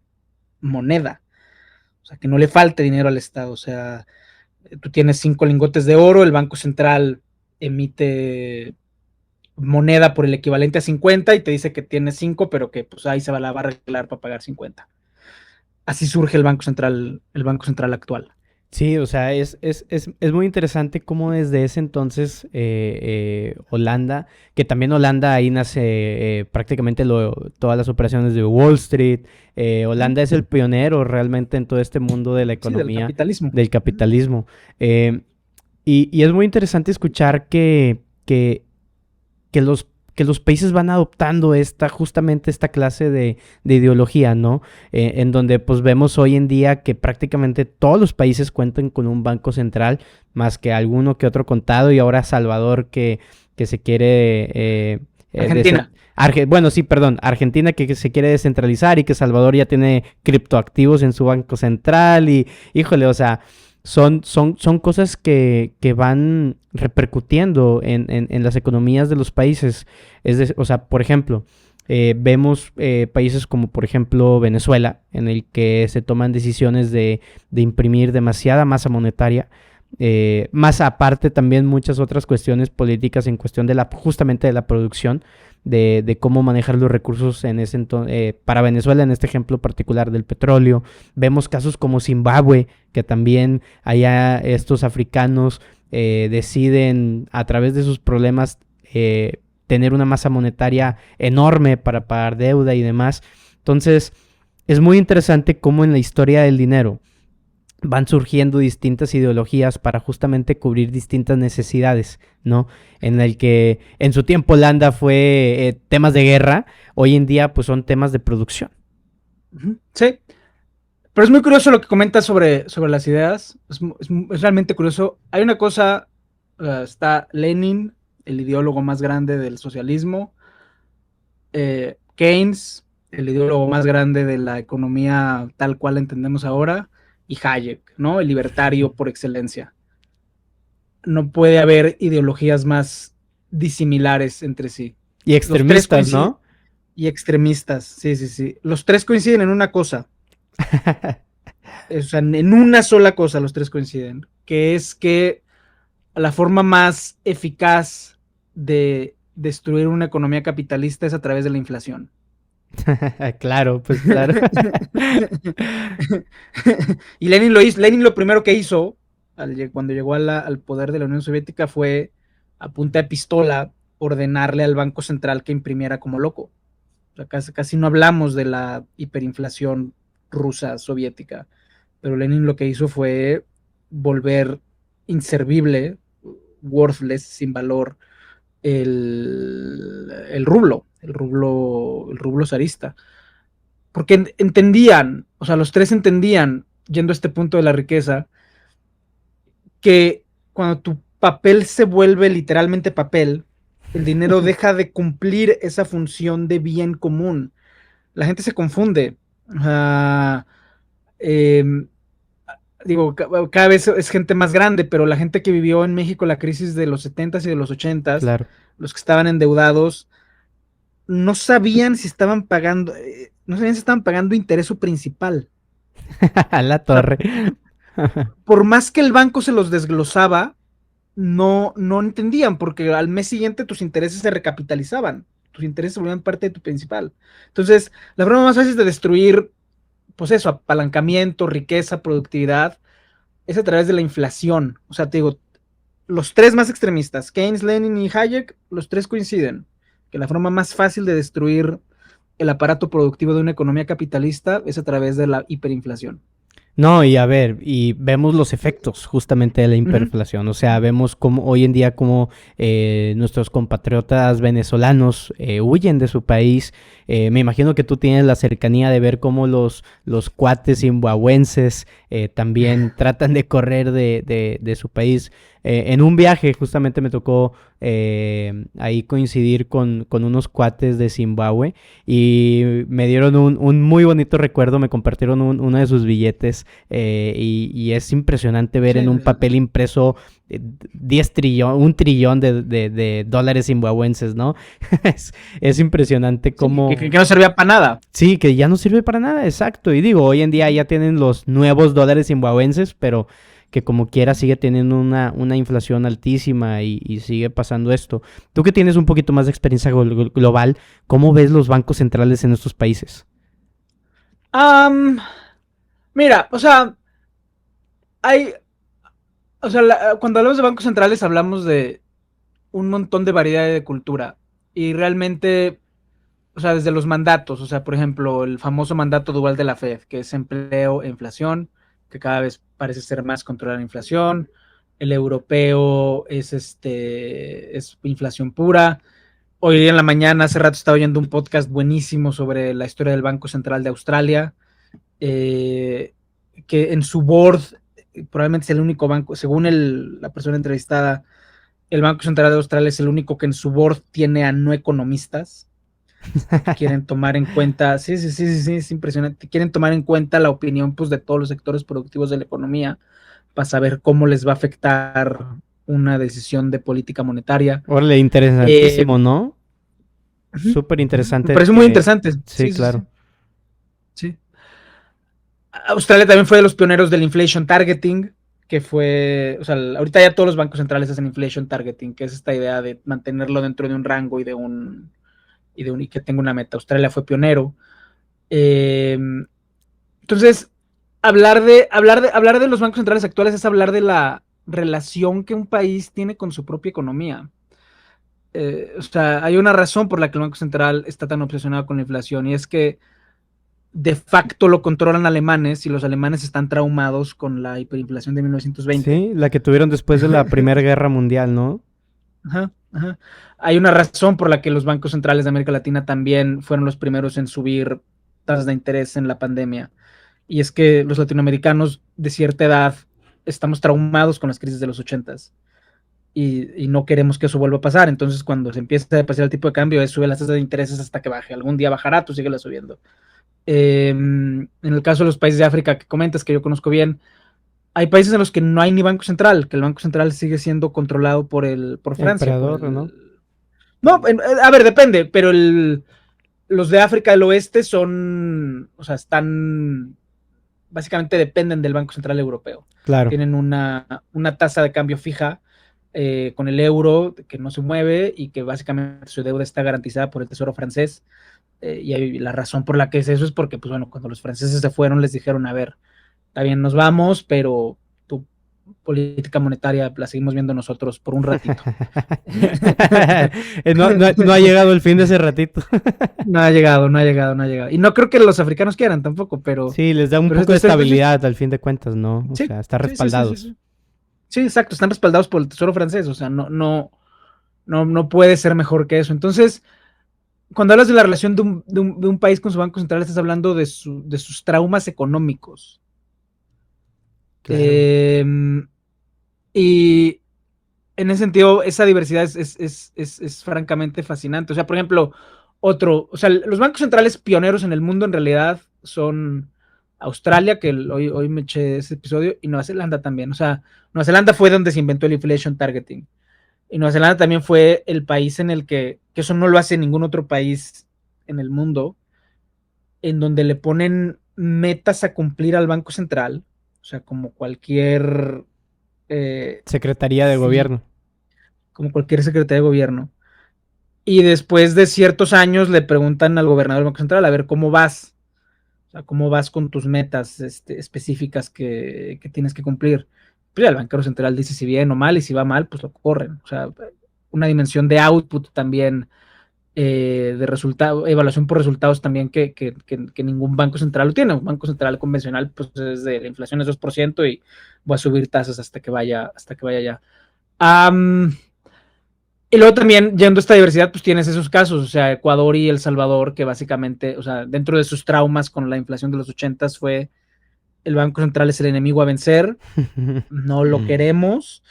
[SPEAKER 2] moneda. O sea, que no le falte dinero al Estado. O sea, Tú tienes 5 lingotes de oro, el Banco Central emite moneda por el equivalente a 50 y te dice que tienes 5, pero que pues ahí la va a arreglar para pagar 50. Así surge el Banco Central actual.
[SPEAKER 1] Sí, o sea, es muy interesante cómo desde ese entonces Holanda, que también Holanda ahí nace prácticamente todas las operaciones de Wall Street. Holanda es el pionero realmente en todo este mundo de la
[SPEAKER 2] Sí, del
[SPEAKER 1] economía,
[SPEAKER 2] capitalismo.
[SPEAKER 1] del capitalismo. Eh, y es muy interesante escuchar que los países van adoptando justamente esta clase de ideología, ¿no? En donde pues vemos hoy en día que prácticamente todos los países cuentan con un banco central, más que alguno que otro contado, y ahora Salvador que se quiere...
[SPEAKER 2] Argentina.
[SPEAKER 1] Bueno, sí, perdón, Argentina que se quiere descentralizar y que Salvador ya tiene criptoactivos en su banco central y, híjole, o sea, son cosas que van repercutiendo en las economías de los países. O sea, por ejemplo, vemos países como por ejemplo Venezuela, en el que se toman decisiones de imprimir demasiada masa monetaria. Más aparte también muchas otras cuestiones políticas en cuestión justamente de la producción, de cómo manejar los recursos en ese para Venezuela, en este ejemplo particular del petróleo. Vemos casos como Zimbabue, que también allá estos africanos deciden a través de sus problemas tener una masa monetaria enorme para pagar deuda y demás. Entonces, es muy interesante cómo en la historia del dinero van surgiendo distintas ideologías para justamente cubrir distintas necesidades, ¿no? En el que en su tiempo Holanda fue temas de guerra, hoy en día pues son temas de producción.
[SPEAKER 2] Sí, pero es muy curioso lo que comentas sobre las ideas, es realmente curioso. Hay una cosa, está Lenin, el ideólogo más grande del socialismo, Keynes, el ideólogo más grande de la economía tal cual la entendemos ahora, y Hayek, ¿no? El libertario por excelencia. No puede haber ideologías más disimilares entre sí.
[SPEAKER 1] Y extremistas, ¿no?
[SPEAKER 2] Y extremistas, sí, sí, sí. Los tres coinciden en una cosa. O sea, en una sola cosa los tres coinciden, que es que la forma más eficaz de destruir una economía capitalista es a través de la inflación.
[SPEAKER 1] Claro, pues claro.
[SPEAKER 2] Y Lenin lo hizo. Lenin lo primero que hizo cuando llegó al poder de la Unión Soviética fue a punta de pistola ordenarle al Banco Central que imprimiera como loco. O sea, casi no hablamos de la hiperinflación rusa soviética, pero Lenin lo que hizo fue volver inservible, worthless, sin valor, el rublo zarista. Porque entendían, o sea, los tres entendían, yendo a este punto de la riqueza, que cuando tu papel se vuelve literalmente papel, el dinero deja de cumplir esa función de bien común. La gente se confunde. Digo, cada vez es gente más grande, pero la gente que vivió en México la crisis de los 70s y de los 80s,
[SPEAKER 1] Claro.
[SPEAKER 2] los que estaban endeudados, no sabían si estaban pagando, interés o principal.
[SPEAKER 1] A la torre.
[SPEAKER 2] Por más que el banco se los desglosaba, no entendían, porque al mes siguiente tus intereses se recapitalizaban, tus intereses se volvían parte de tu principal. Entonces, la forma más fácil de destruir, pues eso, apalancamiento, riqueza, productividad, es a través de la inflación. O sea, te digo, los tres más extremistas, Keynes, Lenin y Hayek, los tres coinciden que la forma más fácil de destruir el aparato productivo de una economía capitalista es a través de la hiperinflación.
[SPEAKER 1] No, y a ver, y vemos los efectos justamente de la hiperinflación. O sea, vemos cómo hoy en día cómo nuestros compatriotas venezolanos huyen de su país. Me imagino que tú tienes la cercanía de ver cómo los cuates zimbabuenses también tratan de correr de su país. En un viaje justamente me tocó ahí coincidir con unos cuates de Zimbabue y me dieron un muy bonito recuerdo, me compartieron uno de sus billetes y es impresionante ver en un papel impreso 1 trillón de dólares zimbabuenses, ¿no? es impresionante cómo...
[SPEAKER 2] Sí, que no servía para nada.
[SPEAKER 1] Sí, que ya no sirve para nada, exacto. Y digo, hoy en día ya tienen los nuevos dólares zimbabuenses, pero que como quiera sigue teniendo una inflación altísima y sigue pasando esto. Tú que tienes un poquito más de experiencia global, ¿cómo ves los bancos centrales en estos países?
[SPEAKER 2] Mira, o sea, cuando hablamos de bancos centrales hablamos de un montón de variedad de cultura y realmente, o sea, desde los mandatos, o sea, por ejemplo, el famoso mandato dual de la Fed, que es empleo e inflación, que cada vez parece ser más controlar la inflación. El europeo es inflación pura. Hoy día en la mañana, hace rato estaba oyendo un podcast buenísimo sobre la historia del Banco Central de Australia, que en su board probablemente es el único banco, según la persona entrevistada, el Banco Central de Australia es el único que en su board tiene a no economistas que quieren tomar en cuenta, sí, es impresionante, quieren tomar en cuenta la opinión pues de todos los sectores productivos de la economía para saber cómo les va a afectar una decisión de política monetaria.
[SPEAKER 1] Órale, interesantísimo, ¿no? Súper interesante.
[SPEAKER 2] Me parece muy interesante.
[SPEAKER 1] Sí, claro.
[SPEAKER 2] Sí. Australia también fue de los pioneros del inflation targeting, que fue, o sea, ahorita ya todos los bancos centrales hacen inflation targeting, que es esta idea de mantenerlo dentro de un rango y que tenga una meta. Australia fue pionero. Entonces, hablar de los bancos centrales actuales es hablar de la relación que un país tiene con su propia economía. O sea, hay una razón por la que el Banco Central está tan obsesionado con la inflación, y es que de facto lo controlan alemanes y los alemanes están traumados con la hiperinflación de 1920.
[SPEAKER 1] Sí, la que tuvieron después de la Primera Guerra Mundial, ¿no?
[SPEAKER 2] Ajá. Hay una razón por la que los bancos centrales de América Latina también fueron los primeros en subir tasas de interés en la pandemia. Y es que los latinoamericanos de cierta edad estamos traumados con las crisis de los 80s y no queremos que eso vuelva a pasar. Entonces, cuando se empieza a depreciar el tipo de cambio, sube las tasas de intereses hasta que baje. Algún día bajará, tú síguela subiendo. En el caso de los países de África que comentas, que yo conozco bien, hay países en los que no hay ni banco central, que el banco central sigue siendo controlado por Francia.
[SPEAKER 1] ¿No?
[SPEAKER 2] No, a ver, depende, pero los de África del Oeste son, o sea, básicamente dependen del Banco Central Europeo.
[SPEAKER 1] Claro.
[SPEAKER 2] Tienen una tasa de cambio fija con el euro que no se mueve y que básicamente su deuda está garantizada por el Tesoro francés. Y la razón por la que es eso es porque, pues bueno, cuando los franceses se fueron les dijeron, a ver, está bien, nos vamos, pero tu política monetaria la seguimos viendo nosotros por un ratito.
[SPEAKER 1] No ha llegado el fin de ese ratito.
[SPEAKER 2] No ha llegado. Y no creo que los africanos quieran tampoco, pero...
[SPEAKER 1] Sí, les da un poco de estabilidad al fin de cuentas, ¿no? O sea, están respaldados.
[SPEAKER 2] Sí, exacto, están respaldados por el Tesoro francés, o sea, no puede ser mejor que eso. Entonces, cuando hablas de la relación de un país con su banco central, estás hablando de sus traumas económicos. Claro. Y en ese sentido, esa diversidad es francamente fascinante. O sea, por ejemplo, los bancos centrales pioneros en el mundo en realidad son Australia, que hoy me eché ese episodio, y Nueva Zelanda también. O sea, Nueva Zelanda fue donde se inventó el inflation targeting. Y Nueva Zelanda también fue el país en el que eso no lo hace ningún otro país en el mundo, en donde le ponen metas a cumplir al Banco Central, o sea, como cualquier...
[SPEAKER 1] Secretaría de Gobierno.
[SPEAKER 2] Como cualquier secretaría de Gobierno. Y después de ciertos años le preguntan al gobernador del Banco Central, a ver, ¿cómo vas? O sea, ¿cómo vas con tus metas específicas que tienes que cumplir? Pues ya el banquero central dice si bien o mal, y si va mal, pues lo corren. O sea, una dimensión de output también, de resultado, evaluación por resultados también que ningún banco central lo tiene. Un banco central convencional, pues es de la inflación es 2% y voy a subir tasas hasta que vaya allá. Y luego también, yendo a esta diversidad, pues tienes esos casos, o sea, Ecuador y El Salvador, que básicamente, o sea, dentro de sus traumas con la inflación de los 80s fue el Banco Central es el enemigo a vencer, no lo queremos.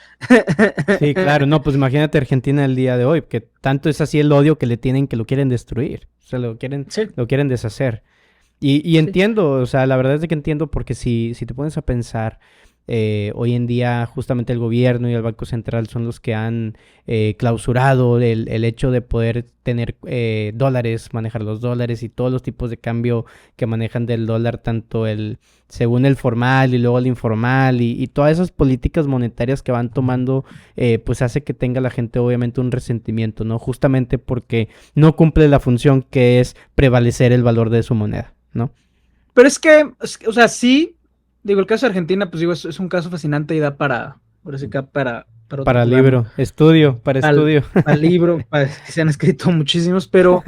[SPEAKER 1] Sí, claro, no, pues imagínate Argentina el día de hoy, que tanto es así el odio que le tienen que lo quieren destruir, o sea, lo quieren deshacer. Y entiendo, o sea, la verdad es de que entiendo porque si te pones a pensar, Hoy en día justamente el gobierno y el Banco Central son los que han clausurado el hecho de poder tener dólares, manejar los dólares y todos los tipos de cambio que manejan del dólar, tanto según el formal y luego el informal y todas esas políticas monetarias que van tomando, pues hace que tenga la gente obviamente un resentimiento, ¿no? Justamente porque no cumple la función que es prevalecer el valor de su moneda, ¿no?
[SPEAKER 2] Pero es que, o sea, sí, digo, el caso de Argentina, pues digo, es un caso fascinante y da ahora sí que para otro
[SPEAKER 1] Para
[SPEAKER 2] programa,
[SPEAKER 1] libro, para estudio.
[SPEAKER 2] al libro, que se han escrito muchísimos, pero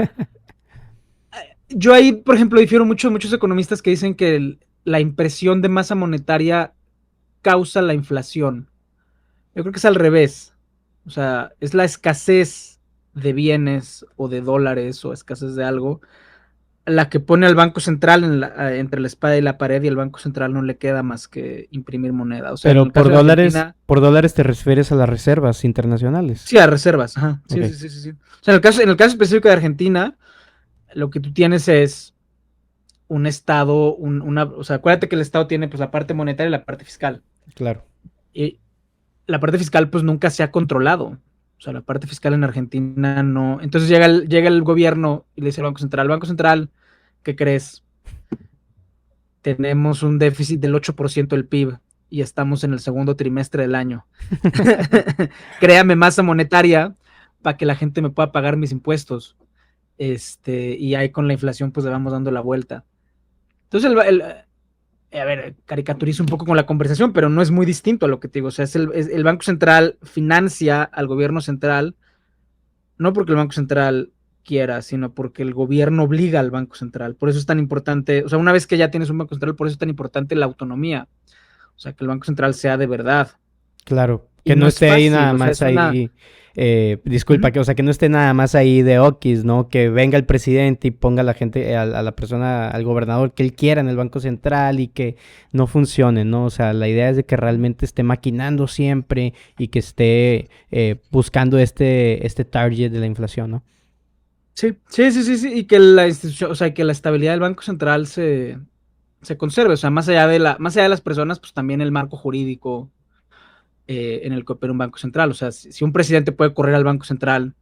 [SPEAKER 2] yo ahí, por ejemplo, difiero mucho de muchos economistas que dicen que la impresión de masa monetaria causa la inflación. Yo creo que es al revés. O sea, es la escasez de bienes o de dólares o escasez de algo la que pone al Banco Central entre la espada y la pared, y el Banco Central no le queda más que imprimir moneda. O sea, en
[SPEAKER 1] Pero
[SPEAKER 2] el caso de Argentina,
[SPEAKER 1] por dólares te refieres a las reservas internacionales.
[SPEAKER 2] sí, a reservas. Ajá. Sí,
[SPEAKER 1] Okay.
[SPEAKER 2] sí. O sea, en el caso específico de Argentina, lo que tú tienes es un estado, o sea, acuérdate que el estado tiene pues la parte monetaria y la parte fiscal.
[SPEAKER 1] Claro.
[SPEAKER 2] Y la parte fiscal pues nunca se ha controlado. O sea, la parte fiscal en Argentina no. Entonces llega el gobierno y le dice al Banco Central, ¿qué crees? Tenemos un déficit del 8% del PIB y estamos en el segundo trimestre del año. Créame masa monetaria para que la gente me pueda pagar mis impuestos. Y ahí con la inflación pues le vamos dando la vuelta. Entonces, a ver, caricaturizo un poco con la conversación, pero no es muy distinto a lo que te digo. O sea, el Banco Central financia al gobierno central, no porque el Banco Central quiera, sino porque el gobierno obliga al Banco Central. Por eso es tan importante, o sea, una vez que ya tienes un Banco Central, por eso es tan importante la autonomía. O sea, que el Banco Central sea de verdad.
[SPEAKER 1] Claro,
[SPEAKER 2] Y
[SPEAKER 1] que
[SPEAKER 2] no
[SPEAKER 1] no
[SPEAKER 2] es
[SPEAKER 1] esté ahí
[SPEAKER 2] fácil,
[SPEAKER 1] nada
[SPEAKER 2] o sea,
[SPEAKER 1] más ahí, disculpa,
[SPEAKER 2] Ujú.
[SPEAKER 1] que, o sea, que no esté nada más ahí de okis, ¿no? Que venga el presidente y ponga a la gente, a la persona, al gobernador que él quiera en el Banco Central y que no funcione, ¿no? O sea, la idea es de que realmente esté maquinando siempre y que esté buscando este target de la inflación, ¿no?
[SPEAKER 2] Sí, y que la institución, o sea, que la estabilidad del Banco Central se conserve, o sea, más allá de las personas, pues también el marco jurídico en el que opera un Banco Central. O sea, si un presidente puede correr al Banco Central,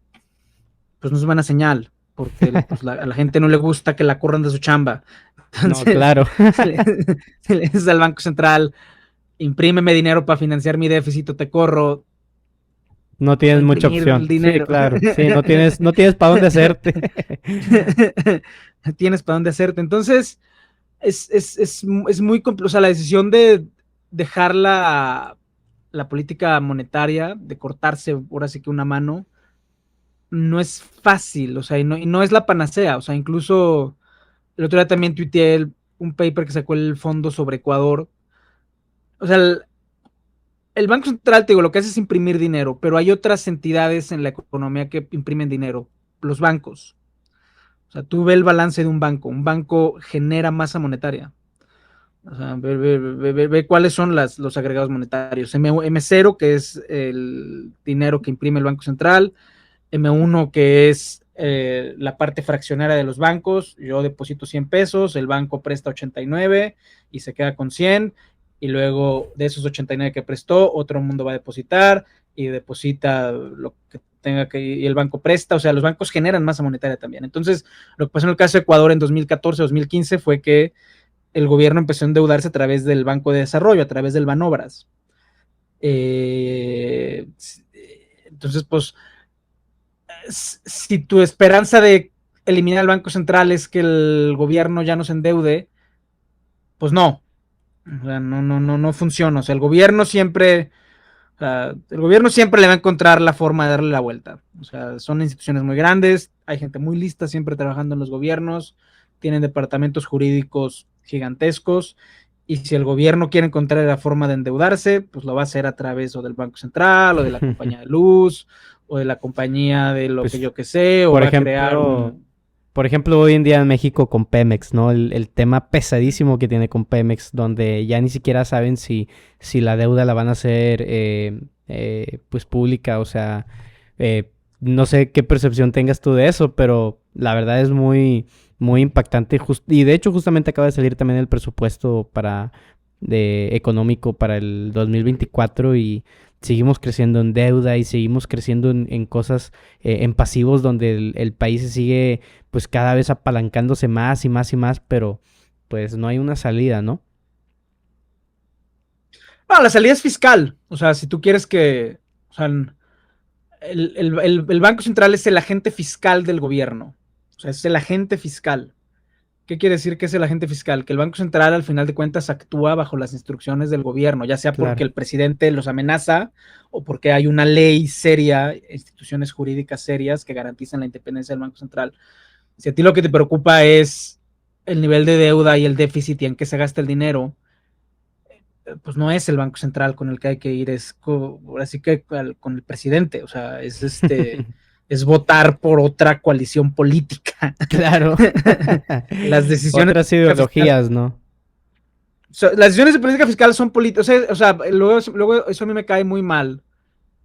[SPEAKER 2] pues no es buena señal, porque pues, a la gente no le gusta que la corran de su chamba.
[SPEAKER 1] No,
[SPEAKER 2] Entonces,
[SPEAKER 1] claro.
[SPEAKER 2] si le dices al Banco Central, imprímeme dinero para financiar mi déficit o te corro,
[SPEAKER 1] No
[SPEAKER 2] pues va a
[SPEAKER 1] tienes mucha
[SPEAKER 2] imprimir el
[SPEAKER 1] opción. Sí,
[SPEAKER 2] dinero.
[SPEAKER 1] claro. Sí, no tienes para dónde hacerte.
[SPEAKER 2] Tienes para dónde hacerte. Entonces, es muy complejo. O sea, la decisión de dejar la política monetaria, de cortarse ahora sí que una mano, no es fácil, o sea, y no es la panacea. O sea, incluso el otro día también tuiteé un paper que sacó el fondo sobre Ecuador. O sea, el Banco Central, te digo, lo que hace es imprimir dinero, pero hay otras entidades en la economía que imprimen dinero, los bancos. O sea, tú ve el balance de un banco genera masa monetaria. O sea, ve cuáles son los agregados monetarios. M0, que es el dinero que imprime el Banco Central. M1, que es la parte fraccionaria de los bancos. Yo deposito 100 pesos, el banco presta 89 y se queda con 100. Y luego de esos 89 que prestó, otro mundo va a depositar y deposita lo que tenga que, y el banco presta. O sea, los bancos generan masa monetaria también. Entonces, lo que pasó en el caso de Ecuador en 2014-2015 fue que el gobierno empezó a endeudarse a través del Banco de Desarrollo, a través del Banobras. Entonces, pues, si tu esperanza de eliminar el Banco Central es que el gobierno ya no se endeude, pues no. O sea, no funciona. O sea, el gobierno siempre le va a encontrar la forma de darle la vuelta. O sea, son instituciones muy grandes, hay gente muy lista siempre trabajando en los gobiernos, tienen departamentos jurídicos gigantescos, y si el gobierno quiere encontrar la forma de endeudarse, pues lo va a hacer a través o del Banco Central, o de la compañía de luz, o de la compañía de lo que
[SPEAKER 1] Pues,
[SPEAKER 2] yo que sé, o
[SPEAKER 1] por
[SPEAKER 2] va a crear
[SPEAKER 1] ejemplo,
[SPEAKER 2] un...
[SPEAKER 1] por ejemplo, hoy en día en México con Pemex, ¿no? El tema pesadísimo que tiene con Pemex, donde ya ni siquiera saben si la deuda la van a hacer pues pública, o sea, no sé qué percepción tengas tú de eso, pero la verdad es muy impactante. Y de hecho justamente acaba de salir también el presupuesto económico para el 2024 y seguimos creciendo en deuda y seguimos creciendo en cosas, en pasivos donde el país se sigue pues cada vez apalancándose más y más y más, pero pues no hay una salida, ¿no?
[SPEAKER 2] No, la salida es fiscal. O sea, si tú quieres que, o sea, el Banco Central es el agente fiscal del gobierno. O sea, es el agente fiscal. ¿Qué quiere decir que es el agente fiscal? Que el Banco Central, al final de cuentas, actúa bajo las instrucciones del gobierno, ya sea porque
[SPEAKER 1] Claro.
[SPEAKER 2] el presidente los amenaza o porque hay una ley seria, instituciones jurídicas serias que garantizan la independencia del Banco Central. Si a ti lo que te preocupa es el nivel de deuda y el déficit y en qué se gasta el dinero, pues no es el Banco Central con el que hay que ir, es así que con el presidente, o sea, es es votar por otra coalición política.
[SPEAKER 1] Claro.
[SPEAKER 2] Las decisiones
[SPEAKER 1] Otras
[SPEAKER 2] fiscales,
[SPEAKER 1] ideologías, ¿no?
[SPEAKER 2] las decisiones de política fiscal son políticas, o sea, luego eso a mí me cae muy mal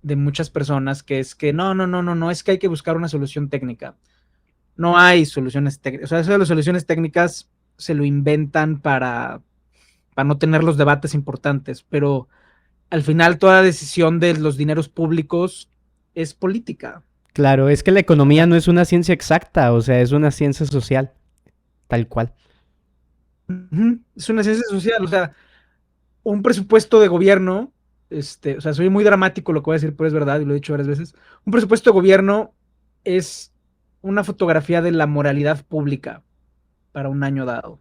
[SPEAKER 2] de muchas personas, que es que no, es que hay que buscar una solución técnica. No hay soluciones técnicas, o sea, eso de las soluciones técnicas se lo inventan para no tener los debates importantes, pero al final toda decisión de los dineros públicos es política.
[SPEAKER 1] Claro, es que la economía no es una ciencia exacta, o sea, es una ciencia social, tal cual.
[SPEAKER 2] Es una ciencia social, o sea, un presupuesto de gobierno, o sea, soy muy dramático lo que voy a decir, pero es verdad, y lo he dicho varias veces, un presupuesto de gobierno es una fotografía de la moralidad pública para un año dado.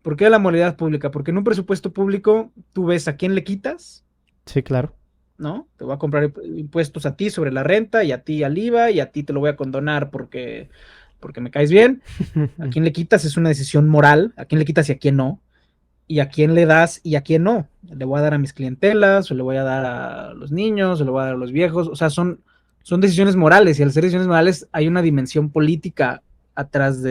[SPEAKER 2] ¿Por qué la moralidad pública? Porque en un presupuesto público tú ves a quién le quitas,
[SPEAKER 1] Sí, claro.
[SPEAKER 2] ¿no? Te voy a comprar impuestos a ti sobre la renta y a ti al IVA y a ti te lo voy a condonar porque me caes bien. A quién le quitas es una decisión moral, a quién le quitas y a quién no, y a quién le das y a quién no. Le voy a dar a mis clientelas, o le voy a dar a los niños, o le voy a dar a los viejos, o sea, son decisiones morales, y al ser decisiones morales hay una dimensión política atrás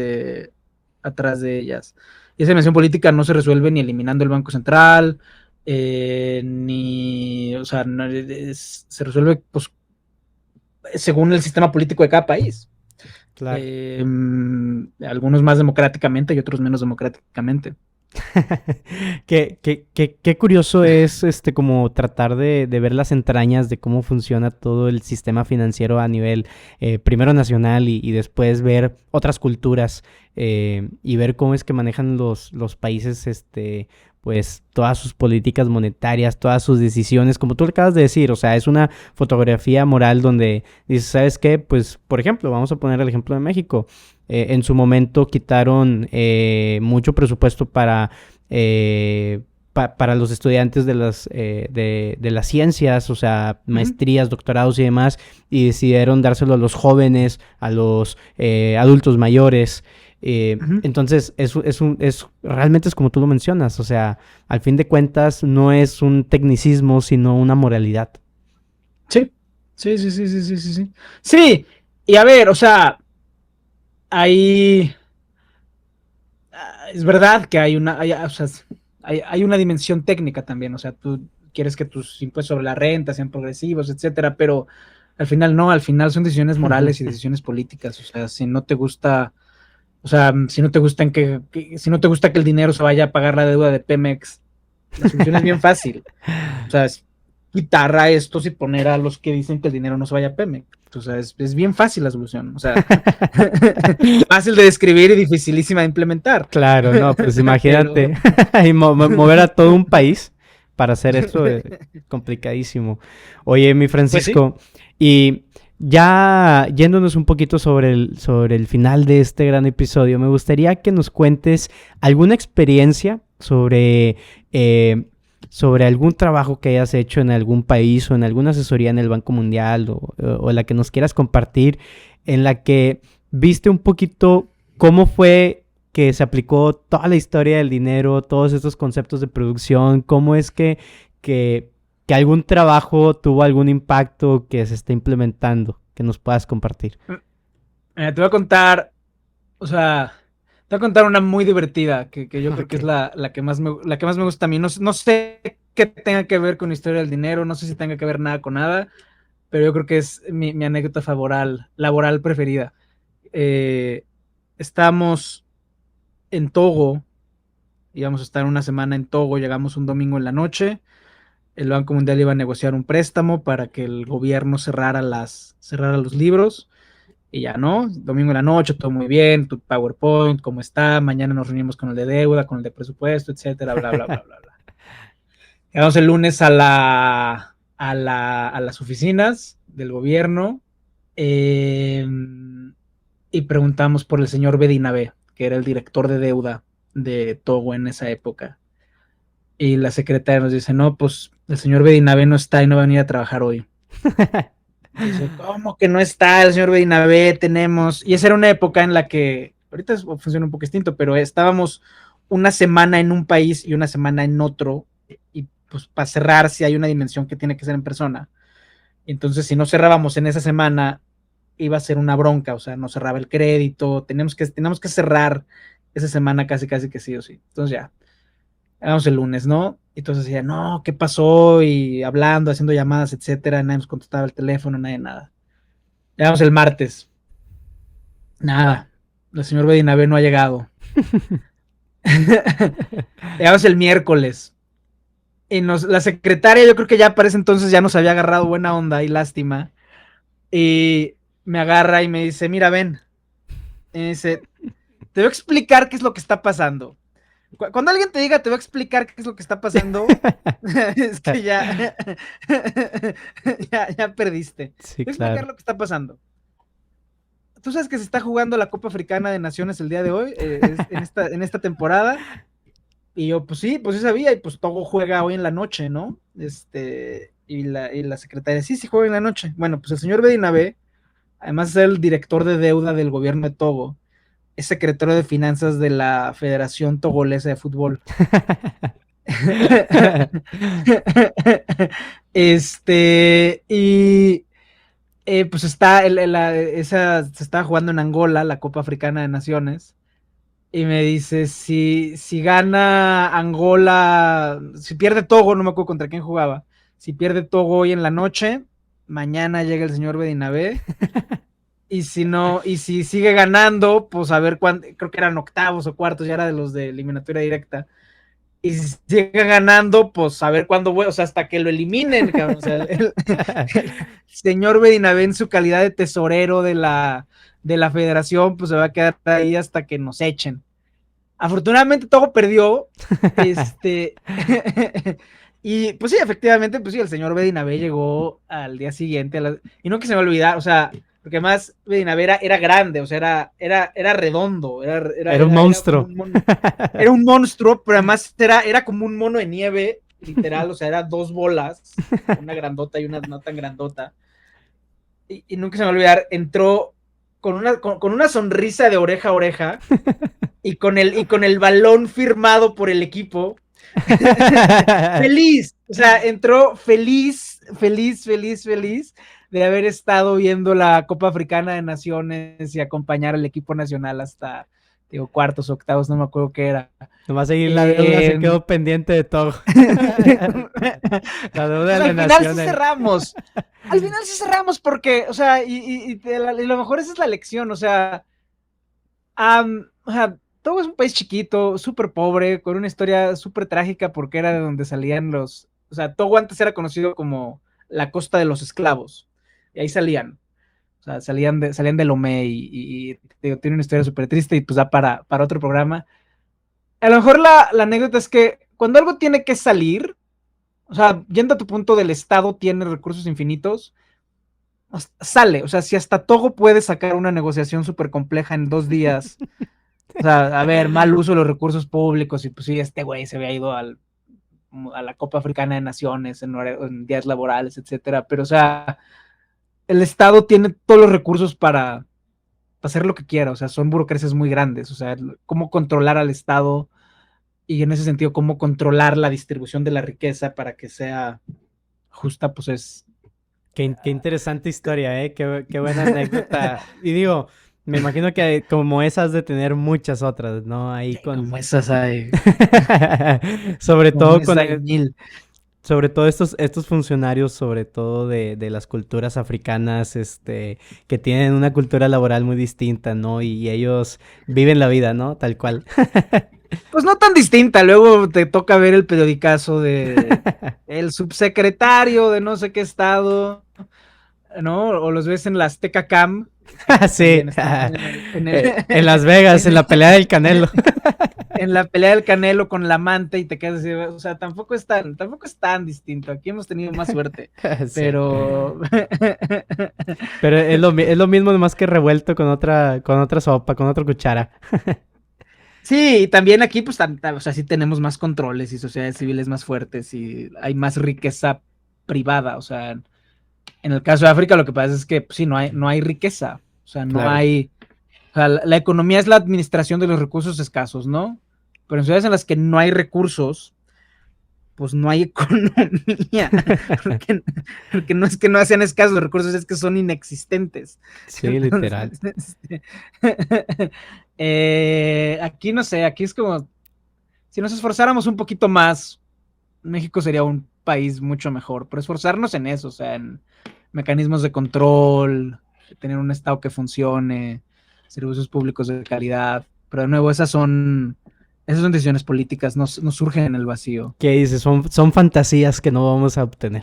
[SPEAKER 2] atrás de ellas. Y esa dimensión política no se resuelve ni eliminando el Banco Central, ni, o sea, no, se resuelve pues según el sistema político de cada país.
[SPEAKER 1] Claro.
[SPEAKER 2] Algunos más democráticamente y otros menos democráticamente.
[SPEAKER 1] Qué curioso es como tratar de ver las entrañas de cómo funciona todo el sistema financiero a nivel primero nacional y después ver otras culturas y ver cómo es que manejan los países pues todas sus políticas monetarias, todas sus decisiones, como tú acabas de decir, o sea, es una fotografía moral donde dices, ¿sabes qué? Pues, por ejemplo, vamos a poner el ejemplo de México. En su momento quitaron mucho presupuesto para los estudiantes de las ciencias, o sea, maestrías, doctorados y demás, y decidieron dárselo a los jóvenes, a los adultos mayores. Entonces, realmente es como tú lo mencionas, o sea, al fin de cuentas no es un tecnicismo, sino una moralidad.
[SPEAKER 2] Sí, sí. Sí, y a ver, o sea, hay, es verdad que o sea, hay una dimensión técnica también, o sea, tú quieres que tus impuestos sobre la renta sean progresivos, etcétera, pero al final no, al final son decisiones morales y decisiones políticas, o sea, si no te gusta, o sea, si no te gusta si no te gusta que el dinero se vaya a pagar la deuda de Pemex, la solución es bien fácil. O sea, es quitar a estos y poner a los que dicen que el dinero no se vaya a Pemex. O sea, es bien fácil la solución. O sea, fácil de describir y dificilísima de implementar.
[SPEAKER 1] Claro, no, pues
[SPEAKER 2] Pero,
[SPEAKER 1] imagínate, y mover a todo un país para hacer eso es complicadísimo. Oye, mi
[SPEAKER 2] pues sí.
[SPEAKER 1] Francisco, y ya yéndonos un poquito sobre el final de este gran episodio, me gustaría que nos cuentes alguna experiencia eh, sobre algún trabajo que hayas hecho en algún país o en alguna asesoría en el Banco Mundial o la que nos quieras compartir, en la que viste un poquito cómo fue que se aplicó toda la historia del dinero, todos estos conceptos de producción, cómo es que, que algún trabajo tuvo algún impacto que se está implementando, que nos puedas compartir.
[SPEAKER 2] Te voy a contar, o sea, te voy a contar una muy divertida que yo creo que es
[SPEAKER 1] Ok.
[SPEAKER 2] la que más me gusta a mí. No, no sé qué tenga que ver con la historia del dinero, no sé si tenga que ver nada con nada, pero yo creo que es mi anécdota laboral preferida. Eh, Estamos en Togo íbamos a estar una semana en Togo, llegamos un domingo en la noche, el Banco Mundial iba a negociar un préstamo para que el gobierno cerrara los libros, y ya no, domingo en la noche, todo muy bien, tu PowerPoint, cómo está, mañana nos reunimos con el de deuda, con el de presupuesto, etcétera, bla, bla, bla, bla, bla. Llegamos el lunes a las oficinas del gobierno, eh, y preguntamos por el señor Bedinabe, que era el director de deuda de Togo en esa época. Y la secretaria nos dice, no, pues el señor Bedinabe no está y no va a venir a trabajar hoy. Dice, ¿cómo que no está el señor Bedinabe? Tenemos... Y esa era una época en la que, ahorita funciona un poco distinto, pero estábamos una semana en un país y una semana en otro, y pues para cerrar si hay una dimensión que tiene que ser en persona. Entonces, si no cerrábamos en esa semana, iba a ser una bronca, o sea, no cerraba el crédito, teníamos que cerrar esa semana casi que sí o sí. Entonces ya, éramos el lunes, ¿no? Y entonces decía, no, ¿qué pasó? Y hablando, haciendo llamadas, etcétera, nadie nos contestaba el teléfono, nadie nada. Llegamos el martes, nada, el señor Bedinabe no ha llegado. Llegamos el miércoles, y la secretaria, yo creo que ya para ese entonces ya nos había agarrado buena onda y lástima, y me agarra y me dice, mira, ven, y dice, te voy a explicar qué es lo que está pasando. Cuando alguien te diga, te voy a explicar qué es lo que está pasando, es que ya, ya perdiste.
[SPEAKER 1] Sí,
[SPEAKER 2] Te voy a explicar
[SPEAKER 1] claro.
[SPEAKER 2] lo que está pasando. Tú sabes que se está jugando la Copa Africana de Naciones el día de hoy, en esta temporada. Y yo, pues sí sabía, y pues Togo juega hoy en la noche, ¿no? Y la secretaria, sí juega en la noche. Bueno, pues el señor Bedinabe, además de ser el director de deuda del gobierno de Togo, es secretario de finanzas de la Federación Togolesa de Fútbol. Y pues se estaba jugando en Angola, la Copa Africana de Naciones, y me dice, si gana Angola, si pierde Togo, no me acuerdo contra quién jugaba, si pierde Togo hoy en la noche, mañana llega el señor Bedinabe, y si no, y si sigue ganando, pues a ver cuándo, creo que eran octavos o cuartos, ya era de los de eliminatoria directa, y si sigue ganando, pues a ver cuándo, o sea, hasta que lo eliminen, cabrón. O sea, el señor Bedinabe, en su calidad de tesorero de la federación, pues se va a quedar ahí hasta que nos echen. Afortunadamente Togo perdió, y pues sí, efectivamente, pues sí, el señor Bedinabe llegó al día siguiente, y no que se me olvidara, o sea, porque además Bedinabe era grande, o sea, era redondo,
[SPEAKER 1] Era un monstruo.
[SPEAKER 2] era un monstruo, pero además era como un mono de nieve, literal, o sea, era dos bolas, una grandota y una no tan grandota, y nunca se me va a olvidar, entró con una sonrisa de oreja a oreja, y con el balón firmado por el equipo. Feliz, o sea, entró feliz de haber estado viendo la Copa Africana de Naciones y acompañar al equipo nacional hasta, digo, cuartos, octavos, no me acuerdo qué era.
[SPEAKER 1] Nomás seguir la deuda se quedó pendiente de todo. La deuda de
[SPEAKER 2] Pues
[SPEAKER 1] la
[SPEAKER 2] al final
[SPEAKER 1] nación.
[SPEAKER 2] sí cerramos. Al final sí cerramos porque, o sea, y lo mejor esa es la lección, o sea, o sea, Togo es un país chiquito, súper pobre, con una historia súper trágica porque era de donde salían los... O sea, Togo antes era conocido como la costa de los esclavos. Y ahí salían. O sea, salían de Lomé y tiene una historia súper triste y pues da para otro programa. A lo mejor la anécdota es que cuando algo tiene que salir, o sea, yendo a tu punto del Estado tiene recursos infinitos, sale. O sea, si hasta Togo puede sacar una negociación súper compleja en 2 días. O sea, a ver, mal uso de los recursos públicos y pues sí, este güey se había ido a la Copa Africana de Naciones en días laborales, etcétera. Pero, o sea, el Estado tiene todos los recursos para hacer lo que quiera. O sea, son burocracias muy grandes. O sea, cómo controlar al Estado y en ese sentido, cómo controlar la distribución de la riqueza para que sea justa, pues es...
[SPEAKER 1] Qué interesante historia, ¿eh? Qué buena anécdota. Y digo, me imagino que como esas de tener muchas otras, ¿no? Ahí
[SPEAKER 2] Como esas hay.
[SPEAKER 1] Sobre todo con
[SPEAKER 2] hay mil.
[SPEAKER 1] sobre todo estos funcionarios, sobre todo de las culturas africanas, que tienen una cultura laboral muy distinta, ¿no? Y ellos viven la vida, ¿no? Tal cual.
[SPEAKER 2] Pues no tan distinta, luego te toca ver el periodicazo de el subsecretario de no sé qué estado, ¿no? O los ves en la Azteca Cam, que pues
[SPEAKER 1] Sí,
[SPEAKER 2] también están en el
[SPEAKER 1] en Las Vegas, en la pelea del Canelo.
[SPEAKER 2] en la pelea del Canelo con la amante y te quedas así, o sea, tampoco es tan distinto. Aquí hemos tenido más suerte,
[SPEAKER 1] Sí.
[SPEAKER 2] pero
[SPEAKER 1] Pero es lo mismo, nomás que revuelto con otra sopa, con otra cuchara.
[SPEAKER 2] sí, y también aquí, pues, o sea, sí tenemos más controles y sociedades civiles más fuertes y hay más riqueza privada. O sea, en el caso de África, lo que pasa es que, pues, sí, no hay riqueza. O sea, no
[SPEAKER 1] Claro.
[SPEAKER 2] hay. O sea, la economía es la administración de los recursos escasos, ¿no? Pero en ciudades en las que no hay recursos, pues no hay economía. Porque, porque no es que no sean escasos los recursos, es que son inexistentes.
[SPEAKER 1] Sí, literal.
[SPEAKER 2] Entonces, aquí no sé, aquí es como si nos esforzáramos un poquito más, México sería un país mucho mejor, pero esforzarnos en eso, o sea, en mecanismos de control, tener un Estado que funcione, servicios públicos de calidad, pero de nuevo, esas son decisiones políticas, no surgen en el vacío.
[SPEAKER 1] ¿Qué dices? Son fantasías que no vamos a obtener.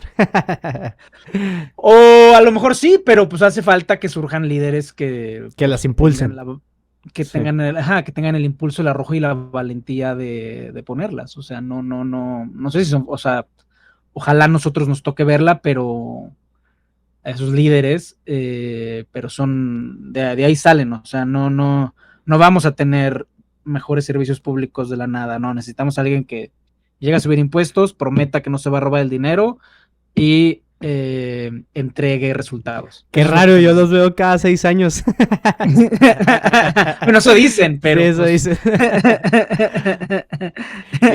[SPEAKER 2] O a lo mejor sí, pero pues hace falta que surjan líderes que
[SPEAKER 1] Que las
[SPEAKER 2] pues, tengan
[SPEAKER 1] impulsen. Sí.
[SPEAKER 2] que tengan el impulso, el arrojo y la valentía de ponerlas. O sea, no sé si son, o sea, ojalá a nosotros nos toque verla, pero a esos líderes, pero son, de ahí salen, o sea, no vamos a tener mejores servicios públicos de la nada, no, necesitamos a alguien que llegue a subir impuestos, prometa que no se va a robar el dinero y entregue resultados.
[SPEAKER 1] Qué
[SPEAKER 2] Eso es lo que
[SPEAKER 1] raro,
[SPEAKER 2] se
[SPEAKER 1] yo los
[SPEAKER 2] necesita.
[SPEAKER 1] veo cada 6 años.
[SPEAKER 2] Bueno, eso dicen,
[SPEAKER 1] Sí,
[SPEAKER 2] pero
[SPEAKER 1] eso
[SPEAKER 2] pues...
[SPEAKER 1] dice.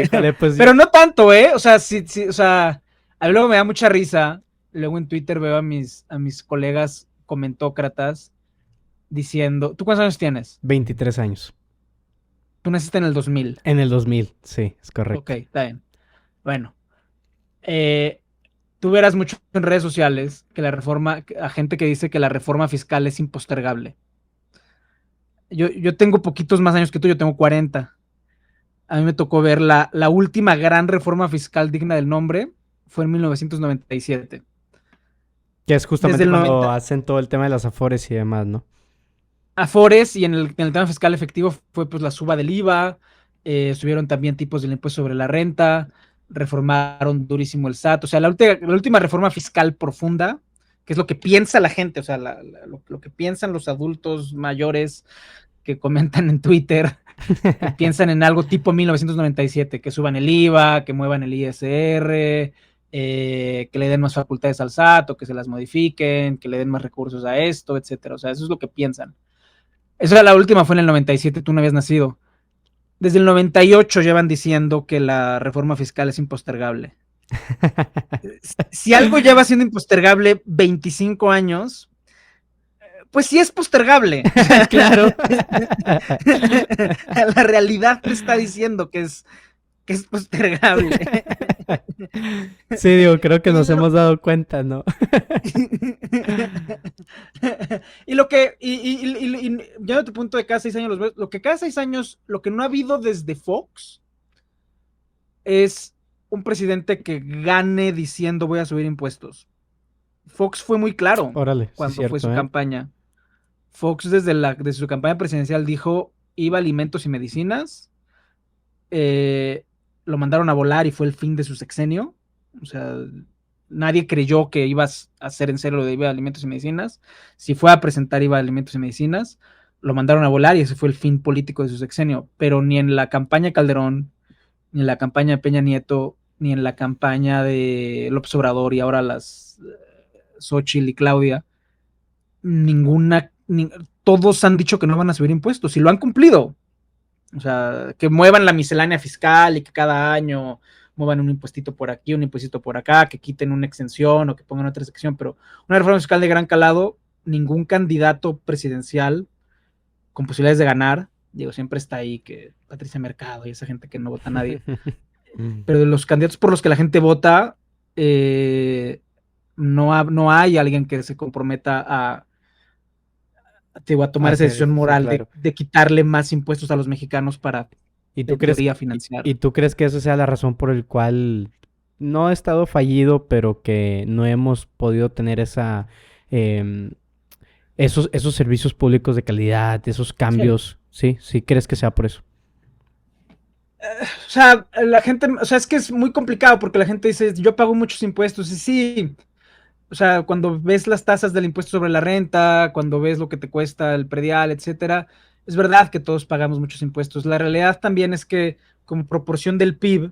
[SPEAKER 1] Híjole, pues
[SPEAKER 2] pero no tanto, ¿eh? O sea, sí, o sea, a mí luego me da mucha risa. Luego en Twitter veo a mis colegas comentócratas diciendo, ¿tú cuántos años tienes?
[SPEAKER 1] 23 años.
[SPEAKER 2] Tú naciste en el 2000.
[SPEAKER 1] En el 2000, sí, es
[SPEAKER 2] Ok,
[SPEAKER 1] correcto.
[SPEAKER 2] está bien. Bueno, eh, tú verás mucho en redes sociales que a gente que dice que la reforma fiscal es impostergable. Yo tengo poquitos más años que tú, yo tengo 40. A mí me tocó ver la última gran reforma fiscal digna del nombre, fue en 1997.
[SPEAKER 1] Que es
[SPEAKER 2] Desde
[SPEAKER 1] justamente
[SPEAKER 2] el
[SPEAKER 1] cuando
[SPEAKER 2] 90,
[SPEAKER 1] hacen todo el tema de las afores y demás, ¿no?
[SPEAKER 2] Afores y en el tema fiscal efectivo fue pues la suba del IVA, subieron también tipos del impuesto sobre la renta, reformaron durísimo el SAT, o sea, la última reforma fiscal profunda, que es lo que piensa la gente, o sea, lo que piensan los adultos mayores que comentan en Twitter, piensan en algo tipo 1997, que suban el IVA, que muevan el ISR, que le den más facultades al SAT o que se las modifiquen, que le den más recursos a esto, etcétera. O sea, eso es lo que piensan. Esa la última fue en el 97, tú no habías nacido. Desde el 98 llevan diciendo que la reforma fiscal es impostergable. Si algo lleva siendo impostergable 25 años, pues sí es postergable.
[SPEAKER 1] Claro.
[SPEAKER 2] La realidad te está diciendo que es postergable.
[SPEAKER 1] Sí, digo, creo que
[SPEAKER 2] Y
[SPEAKER 1] nos
[SPEAKER 2] lo,
[SPEAKER 1] hemos dado cuenta, ¿no?
[SPEAKER 2] y lo que, y ya a tu punto de cada 6 años, lo que cada 6 años, lo que no ha habido desde Fox es un presidente que gane diciendo voy a subir impuestos. Fox fue muy claro
[SPEAKER 1] Órale, sí es
[SPEAKER 2] cuando fue su
[SPEAKER 1] cierto, ¿eh?
[SPEAKER 2] campaña. Fox desde su campaña presidencial dijo iba alimentos y medicinas, lo mandaron a volar y fue el fin de su sexenio. O sea, nadie creyó que ibas a hacer en serio lo de IVA de alimentos y medicinas. Si fue a presentar IVA de alimentos y medicinas, lo mandaron a volar y ese fue el fin político de su sexenio. Pero ni en la campaña de Calderón, ni en la campaña de Peña Nieto, ni en la campaña de López Obrador y ahora las Xochitl y Claudia, todos han dicho que no van a subir impuestos y lo han cumplido. O sea, que muevan la miscelánea fiscal y que cada año muevan un impuestito por aquí, un impuestito por acá, que quiten una exención o que pongan otra exención, pero una reforma fiscal de gran calado, ningún candidato presidencial con posibilidades de ganar, digo, siempre está ahí que Patricia Mercado y esa gente que no vota a nadie, pero de los candidatos por los que la gente vota, no hay alguien que se comprometa a tomar esa
[SPEAKER 1] Hacer,
[SPEAKER 2] decisión
[SPEAKER 1] sí,
[SPEAKER 2] moral de,
[SPEAKER 1] claro.
[SPEAKER 2] de quitarle más impuestos a los mexicanos para
[SPEAKER 1] ¿Y tú
[SPEAKER 2] en
[SPEAKER 1] crees,
[SPEAKER 2] teoría, financiar.
[SPEAKER 1] y tú crees que esa sea la razón por el cual no ha estado fallido, pero que no hemos podido tener em, esos servicios públicos de calidad, esos
[SPEAKER 2] Sí.
[SPEAKER 1] cambios? ¿Sí? ¿Sí crees que sea por eso?
[SPEAKER 2] O sea, la gente, o sea, es que es muy complicado porque la gente dice, yo pago muchos impuestos, y sí, o sea, cuando ves las tasas del impuesto sobre la renta, cuando ves lo que te cuesta el predial, etcétera, es verdad que todos pagamos muchos impuestos. La realidad también es que como proporción del PIB,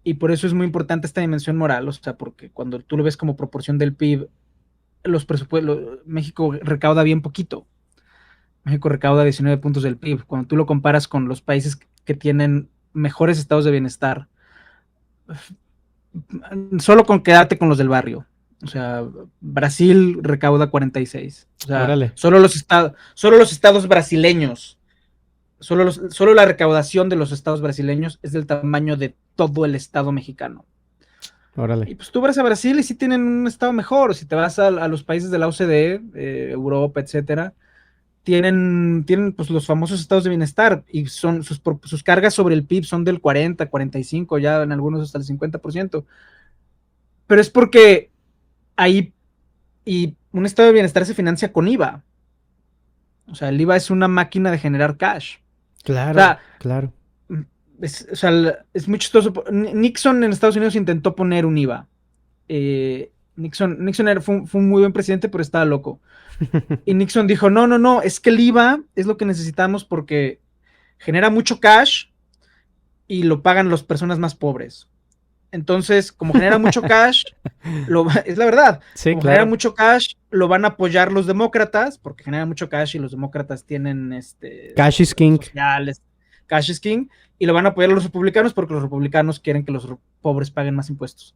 [SPEAKER 2] y por eso es muy importante esta dimensión moral, o sea, porque cuando tú lo ves como proporción del PIB, los presupuestos, México recauda bien poquito. México recauda 19 puntos del PIB. Cuando tú lo comparas con los países que tienen mejores estados de bienestar, solo con quedarte con los del barrio. O sea, Brasil recauda 46. O sea,
[SPEAKER 1] Órale,
[SPEAKER 2] solo los estados brasileños, solo la recaudación de los estados brasileños es del tamaño de todo el estado mexicano.
[SPEAKER 1] órale.
[SPEAKER 2] Y pues tú vas a Brasil y sí tienen un estado mejor. Si te vas a los países de la OCDE, Europa, etcétera, tienen pues los famosos estados de bienestar y son sus cargas sobre el PIB son del 40, 45, ya en algunos hasta el 50%. Pero es porque ahí y un estado de bienestar se financia con IVA. O sea, el IVA es una máquina de generar cash. O
[SPEAKER 1] Claro,
[SPEAKER 2] sea,
[SPEAKER 1] claro.
[SPEAKER 2] o sea, es muy chistoso. Nixon en Estados Unidos intentó poner un IVA. Nixon fue un muy buen presidente, pero estaba loco. Y Nixon dijo, no, no, no, es que el IVA es lo que necesitamos porque genera mucho cash y lo pagan las personas más pobres. Entonces, como genera mucho cash, es la verdad,
[SPEAKER 1] Sí,
[SPEAKER 2] como genera
[SPEAKER 1] claro.
[SPEAKER 2] mucho cash, lo van a apoyar los demócratas, porque genera mucho cash y los demócratas tienen
[SPEAKER 1] Cash is king.
[SPEAKER 2] sociales, cash is king, y lo van a apoyar los republicanos porque los republicanos quieren que los pobres paguen más impuestos.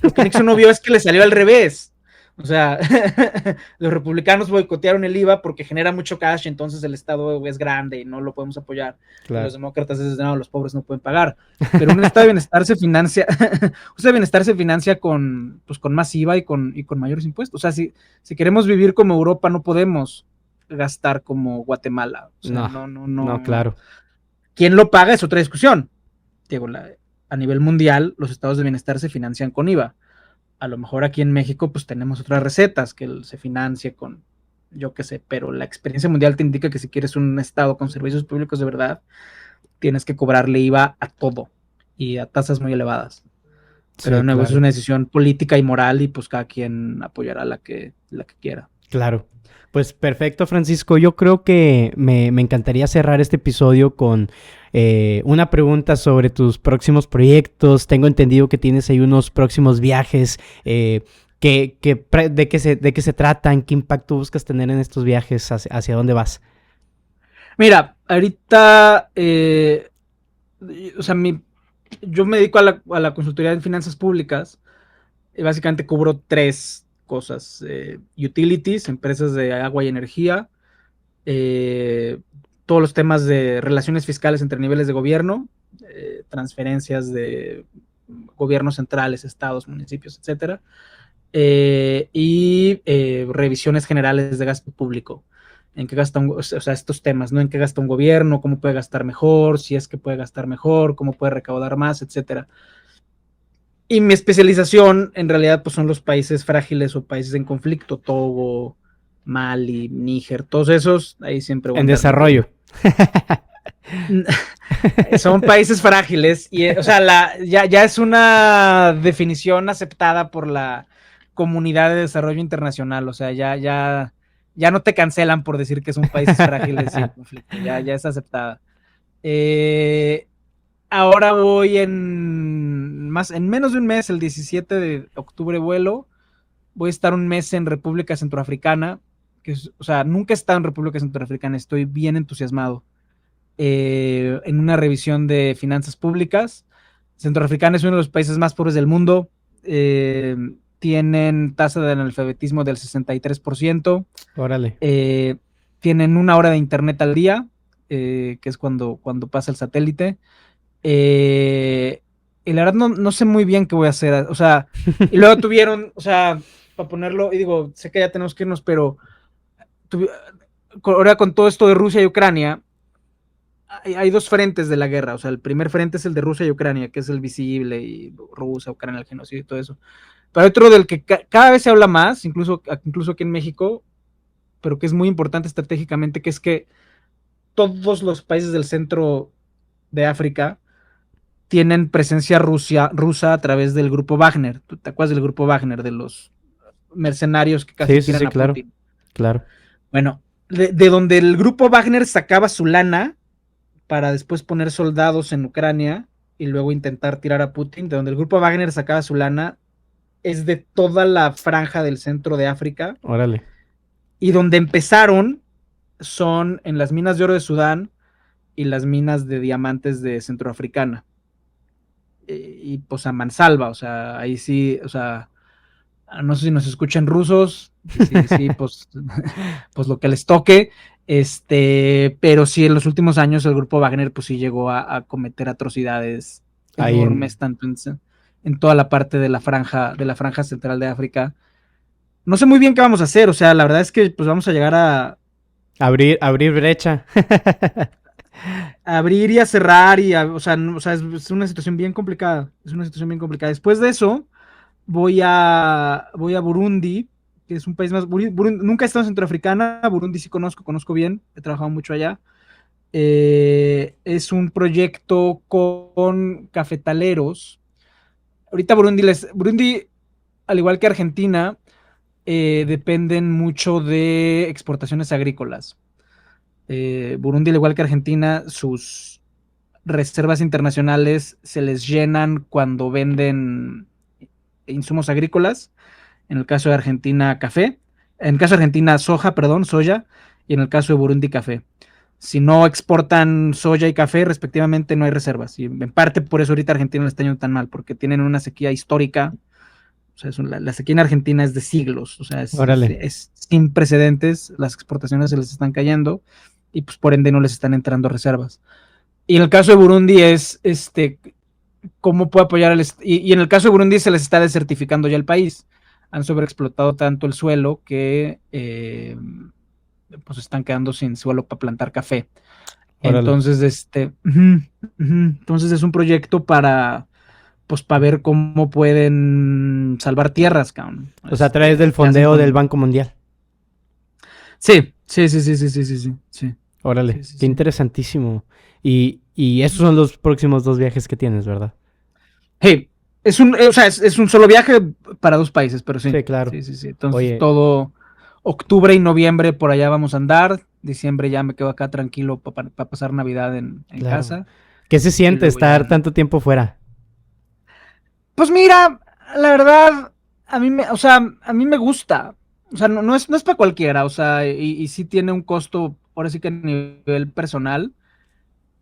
[SPEAKER 2] Lo que Nixon no vio es que le salió al revés. O sea, los republicanos boicotearon el IVA porque genera mucho cash, entonces el Estado es grande y no lo podemos apoyar. Y los
[SPEAKER 1] Claro.
[SPEAKER 2] demócratas dicen, no, los pobres no pueden pagar. Pero un Estado de bienestar se financia, un Estado de bienestar se financia con, pues, con más IVA y con mayores impuestos. O sea, si queremos vivir como Europa, no podemos gastar como Guatemala. O sea,
[SPEAKER 1] No,
[SPEAKER 2] no, no,
[SPEAKER 1] no,
[SPEAKER 2] no.
[SPEAKER 1] claro.
[SPEAKER 2] ¿Quién lo paga? Es otra discusión. Digo, a nivel mundial, los estados de bienestar se financian con IVA. A lo mejor aquí en México pues tenemos otras recetas que se financie con, yo qué sé, pero la experiencia mundial te indica que si quieres un estado con servicios públicos de verdad, tienes que cobrarle IVA a todo y a tasas muy elevadas. Pero
[SPEAKER 1] Sí,
[SPEAKER 2] de nuevo, eso es
[SPEAKER 1] claro.
[SPEAKER 2] una decisión política y moral y pues cada quien apoyará la que quiera.
[SPEAKER 1] Claro. Pues perfecto, Francisco. Yo creo que me encantaría cerrar este episodio con una pregunta sobre tus próximos proyectos. Tengo entendido que tienes ahí unos próximos viajes. ¿De qué se tratan? ¿Qué impacto buscas tener en estos viajes? ¿Hacia dónde vas?
[SPEAKER 2] Mira, ahorita, o sea, yo me dedico a la consultoría en finanzas públicas. Básicamente cubro tres cosas: utilities, empresas de agua y energía, eh, todos los temas de relaciones fiscales entre niveles de gobierno, transferencias de gobiernos centrales, estados, municipios, etcétera, y revisiones generales de gasto público. En qué gasta o sea, estos temas, ¿no? En qué gasta un gobierno, cómo puede gastar mejor, si es que puede gastar mejor, cómo puede recaudar más, etcétera. Y mi especialización en realidad pues son los países frágiles o países en conflicto, Togo, Mali, Níger, todos esos, ahí siempre voy a
[SPEAKER 1] En
[SPEAKER 2] andar metido.
[SPEAKER 1] desarrollo.
[SPEAKER 2] Son países frágiles y, o sea, ya es una definición aceptada por la comunidad de desarrollo internacional, o sea, ya no te cancelan por decir que son países frágiles y en conflicto, ya es aceptada. Eh, Ahora voy en menos de un mes, el 17 de octubre vuelo. Voy a estar un mes en República Centroafricana, o sea, nunca he estado en República Centroafricana, estoy bien entusiasmado. En una revisión de finanzas públicas. Centroafricana es uno de los países más pobres del mundo. Tienen tasa de analfabetismo del 63%.
[SPEAKER 1] Órale.
[SPEAKER 2] Tienen una hora de internet al día, que es cuando pasa el satélite. Y la verdad no sé muy bien qué voy a hacer. O sea, y luego tuvieron, o sea, para ponerlo, y digo, sé que ya tenemos que irnos, pero ahora con todo esto de Rusia y Ucrania, hay dos frentes de la guerra. O sea, el primer frente es el de Rusia y Ucrania, que es el visible, y Rusia, Ucrania, el genocidio y todo eso. Pero hay otro del que cada vez se habla más, incluso aquí en México, pero que es muy importante estratégicamente, que es que todos los países del centro de África tienen presencia rusa a través del grupo Wagner. ¿Tú te acuerdas del grupo Wagner, de los mercenarios que casi
[SPEAKER 1] Sí,
[SPEAKER 2] tiran a
[SPEAKER 1] claro,
[SPEAKER 2] Putin?
[SPEAKER 1] claro.
[SPEAKER 2] Bueno, de donde el grupo Wagner sacaba su lana para después poner soldados en Ucrania y luego intentar tirar a Putin, de donde el grupo Wagner sacaba su lana, es de toda la franja del centro de África,
[SPEAKER 1] Órale.
[SPEAKER 2] y donde empezaron son en las minas de oro de Sudán y las minas de diamantes de Centroafricana. Y pues a mansalva, o sea, ahí sí, o sea, no sé si nos escuchan rusos, sí, pues, pues lo que les toque, pero sí en los últimos años el grupo Wagner pues sí llegó a cometer atrocidades
[SPEAKER 1] Ahí
[SPEAKER 2] enormes, tanto en toda la parte de la franja central de África. No sé muy bien qué vamos a hacer, o sea, la verdad es que pues vamos a llegar a
[SPEAKER 1] abrir brecha.
[SPEAKER 2] abrir y a cerrar, o sea, es una situación bien complicada, es una situación bien complicada. Después de eso, voy a Burundi, que es un país más, nunca he estado en Centroafricana, Burundi sí conozco bien, he trabajado mucho allá. Es un proyecto con cafetaleros. Ahorita Burundi, al igual que Argentina, dependen mucho de exportaciones agrícolas. Burundi, al igual que Argentina, sus reservas internacionales se les llenan cuando venden insumos agrícolas. En el caso de Argentina, café. En el caso de Argentina, soya. Y en el caso de Burundi, café. Si no exportan soya y café, respectivamente, no hay reservas. Y en parte por eso ahorita Argentina le está yendo tan mal, porque tienen una sequía histórica. O sea, la sequía en Argentina es de siglos. O sea,
[SPEAKER 1] Órale.
[SPEAKER 2] es sin precedentes. Las exportaciones se les están cayendo y pues por ende no les están entrando reservas. Y en el caso de Burundi es cómo puede apoyar y en el caso de Burundi se les está desertificando ya el país. Han sobreexplotado tanto el suelo que pues están quedando sin suelo para plantar café.
[SPEAKER 1] Órale.
[SPEAKER 2] Entonces, entonces es un proyecto para pues para ver cómo pueden salvar tierras, cabrón.
[SPEAKER 1] O sea, a través del
[SPEAKER 2] ¿Qué hacen
[SPEAKER 1] fondeo del Banco Mundial.
[SPEAKER 2] Sí.
[SPEAKER 1] Órale,
[SPEAKER 2] Sí, sí,
[SPEAKER 1] qué
[SPEAKER 2] sí.
[SPEAKER 1] interesantísimo. Y esos son los próximos 2 viajes que tienes, ¿verdad?
[SPEAKER 2] Hey, o sea, es un solo viaje para 2 países, pero sí.
[SPEAKER 1] Sí, claro.
[SPEAKER 2] Sí. Entonces,
[SPEAKER 1] Oye,
[SPEAKER 2] todo octubre y noviembre por allá vamos a andar. Diciembre ya me quedo acá tranquilo para pasar Navidad en
[SPEAKER 1] claro.
[SPEAKER 2] casa.
[SPEAKER 1] ¿Qué se
[SPEAKER 2] Y
[SPEAKER 1] siente
[SPEAKER 2] luego
[SPEAKER 1] estar
[SPEAKER 2] ya.
[SPEAKER 1] tanto tiempo fuera?
[SPEAKER 2] Pues mira, la verdad, o sea, a mí me gusta. O sea, no es para cualquiera. O sea, y sí tiene un costo, ahora sí que a nivel personal.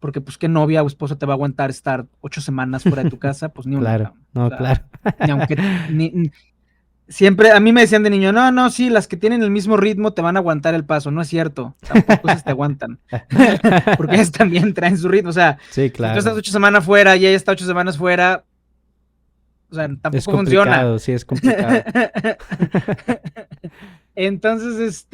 [SPEAKER 2] Porque pues qué novia o esposa te va a aguantar estar 8 semanas fuera de tu casa, pues ni una,
[SPEAKER 1] Claro,
[SPEAKER 2] cabrón. O
[SPEAKER 1] no,
[SPEAKER 2] sea,
[SPEAKER 1] claro.
[SPEAKER 2] ni aunque siempre a mí me decían de niño, no, sí, las que tienen el mismo ritmo te van a aguantar el paso. No es cierto, tampoco esas te aguantan. Porque ellas también traen su ritmo. O sea,
[SPEAKER 1] Sí,
[SPEAKER 2] si tú estás
[SPEAKER 1] claro.
[SPEAKER 2] 8 semanas fuera y ella está 8 semanas fuera, o sea,
[SPEAKER 1] Es
[SPEAKER 2] tampoco funciona.
[SPEAKER 1] complicado, sí, es complicado.
[SPEAKER 2] Entonces,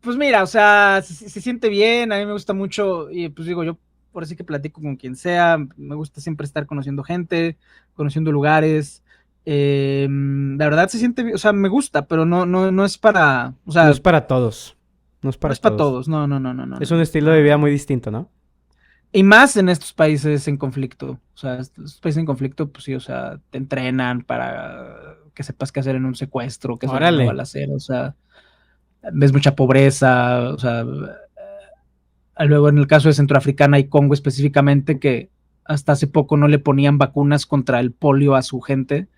[SPEAKER 2] pues mira, o sea, se siente bien, a mí me gusta mucho, y pues digo, yo por así que platico con quien sea, me gusta siempre estar conociendo gente, conociendo lugares. La verdad se siente bien, o sea, me gusta, pero no es para, o
[SPEAKER 1] No
[SPEAKER 2] sea,
[SPEAKER 1] es para todos. No es
[SPEAKER 2] no
[SPEAKER 1] para
[SPEAKER 2] es para
[SPEAKER 1] todos.
[SPEAKER 2] todos,
[SPEAKER 1] Es un estilo de vida
[SPEAKER 2] no.
[SPEAKER 1] muy distinto, ¿no?
[SPEAKER 2] Y más en estos países en conflicto, o sea, estos países en conflicto, pues sí, o sea, te entrenan para que sepas qué hacer en un secuestro, qué hacer en una
[SPEAKER 1] Órale.
[SPEAKER 2] balacera, o sea, ves mucha pobreza, o sea, luego en el caso de Centroafricana y Congo específicamente, que hasta hace poco no le ponían vacunas contra el polio a su gente.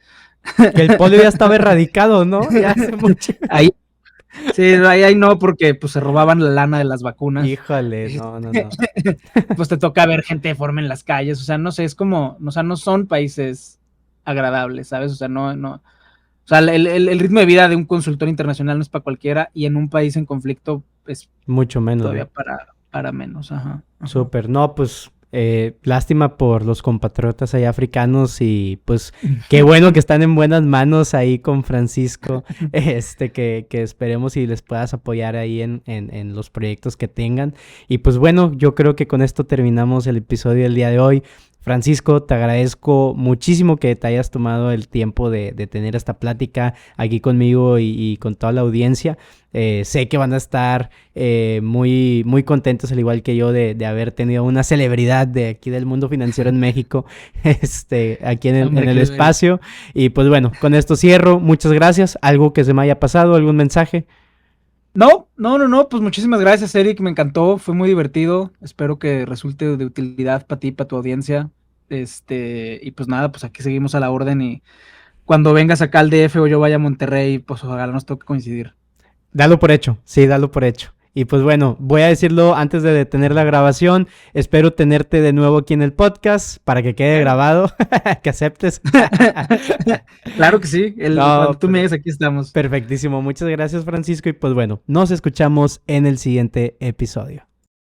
[SPEAKER 1] Que el polio ya estaba erradicado, ¿no? Ya hace mucho.
[SPEAKER 2] Ahí, sí, ahí no, porque pues se robaban la lana de las vacunas.
[SPEAKER 1] Híjole, no, no, no.
[SPEAKER 2] Pues te toca ver gente deforme en las calles, o sea, no sé, es como, o sea, no son países agradables, ¿sabes? O sea, o sea, el ritmo de vida de un consultor internacional no es para cualquiera y en un país en conflicto es
[SPEAKER 1] Mucho menos,
[SPEAKER 2] todavía
[SPEAKER 1] ¿no?
[SPEAKER 2] para menos, ajá.
[SPEAKER 1] Súper. No, pues Lástima por los compatriotas allá africanos y pues qué bueno que están en buenas manos ahí con Francisco, que esperemos y les puedas apoyar ahí en los proyectos que tengan. Y pues bueno, yo creo que con esto terminamos el episodio del día de hoy. Francisco, te agradezco muchísimo que te hayas tomado el tiempo de tener esta plática aquí conmigo y con toda la audiencia. Sé que van a estar muy, muy contentos, al igual que yo, de haber tenido una celebridad de aquí del mundo financiero en México, aquí en el espacio. Y pues bueno, con esto cierro. Muchas gracias. ¿Algo que se me haya pasado? ¿Algún mensaje?
[SPEAKER 2] No, pues muchísimas gracias, Eric, me encantó, fue muy divertido, espero que resulte de utilidad para ti, para tu audiencia, y pues nada, pues aquí seguimos a la orden y cuando vengas acá al DF o yo vaya a Monterrey, pues ojalá nos toque coincidir.
[SPEAKER 1] Dalo por hecho, sí, dalo por hecho. Y pues bueno, voy a decirlo antes de detener la grabación. Espero tenerte de nuevo aquí en el podcast para que quede grabado, que aceptes.
[SPEAKER 2] Claro que sí, cuando tú me digas, aquí estamos.
[SPEAKER 1] Perfectísimo, muchas gracias, Francisco. Y pues bueno, nos escuchamos en el siguiente episodio.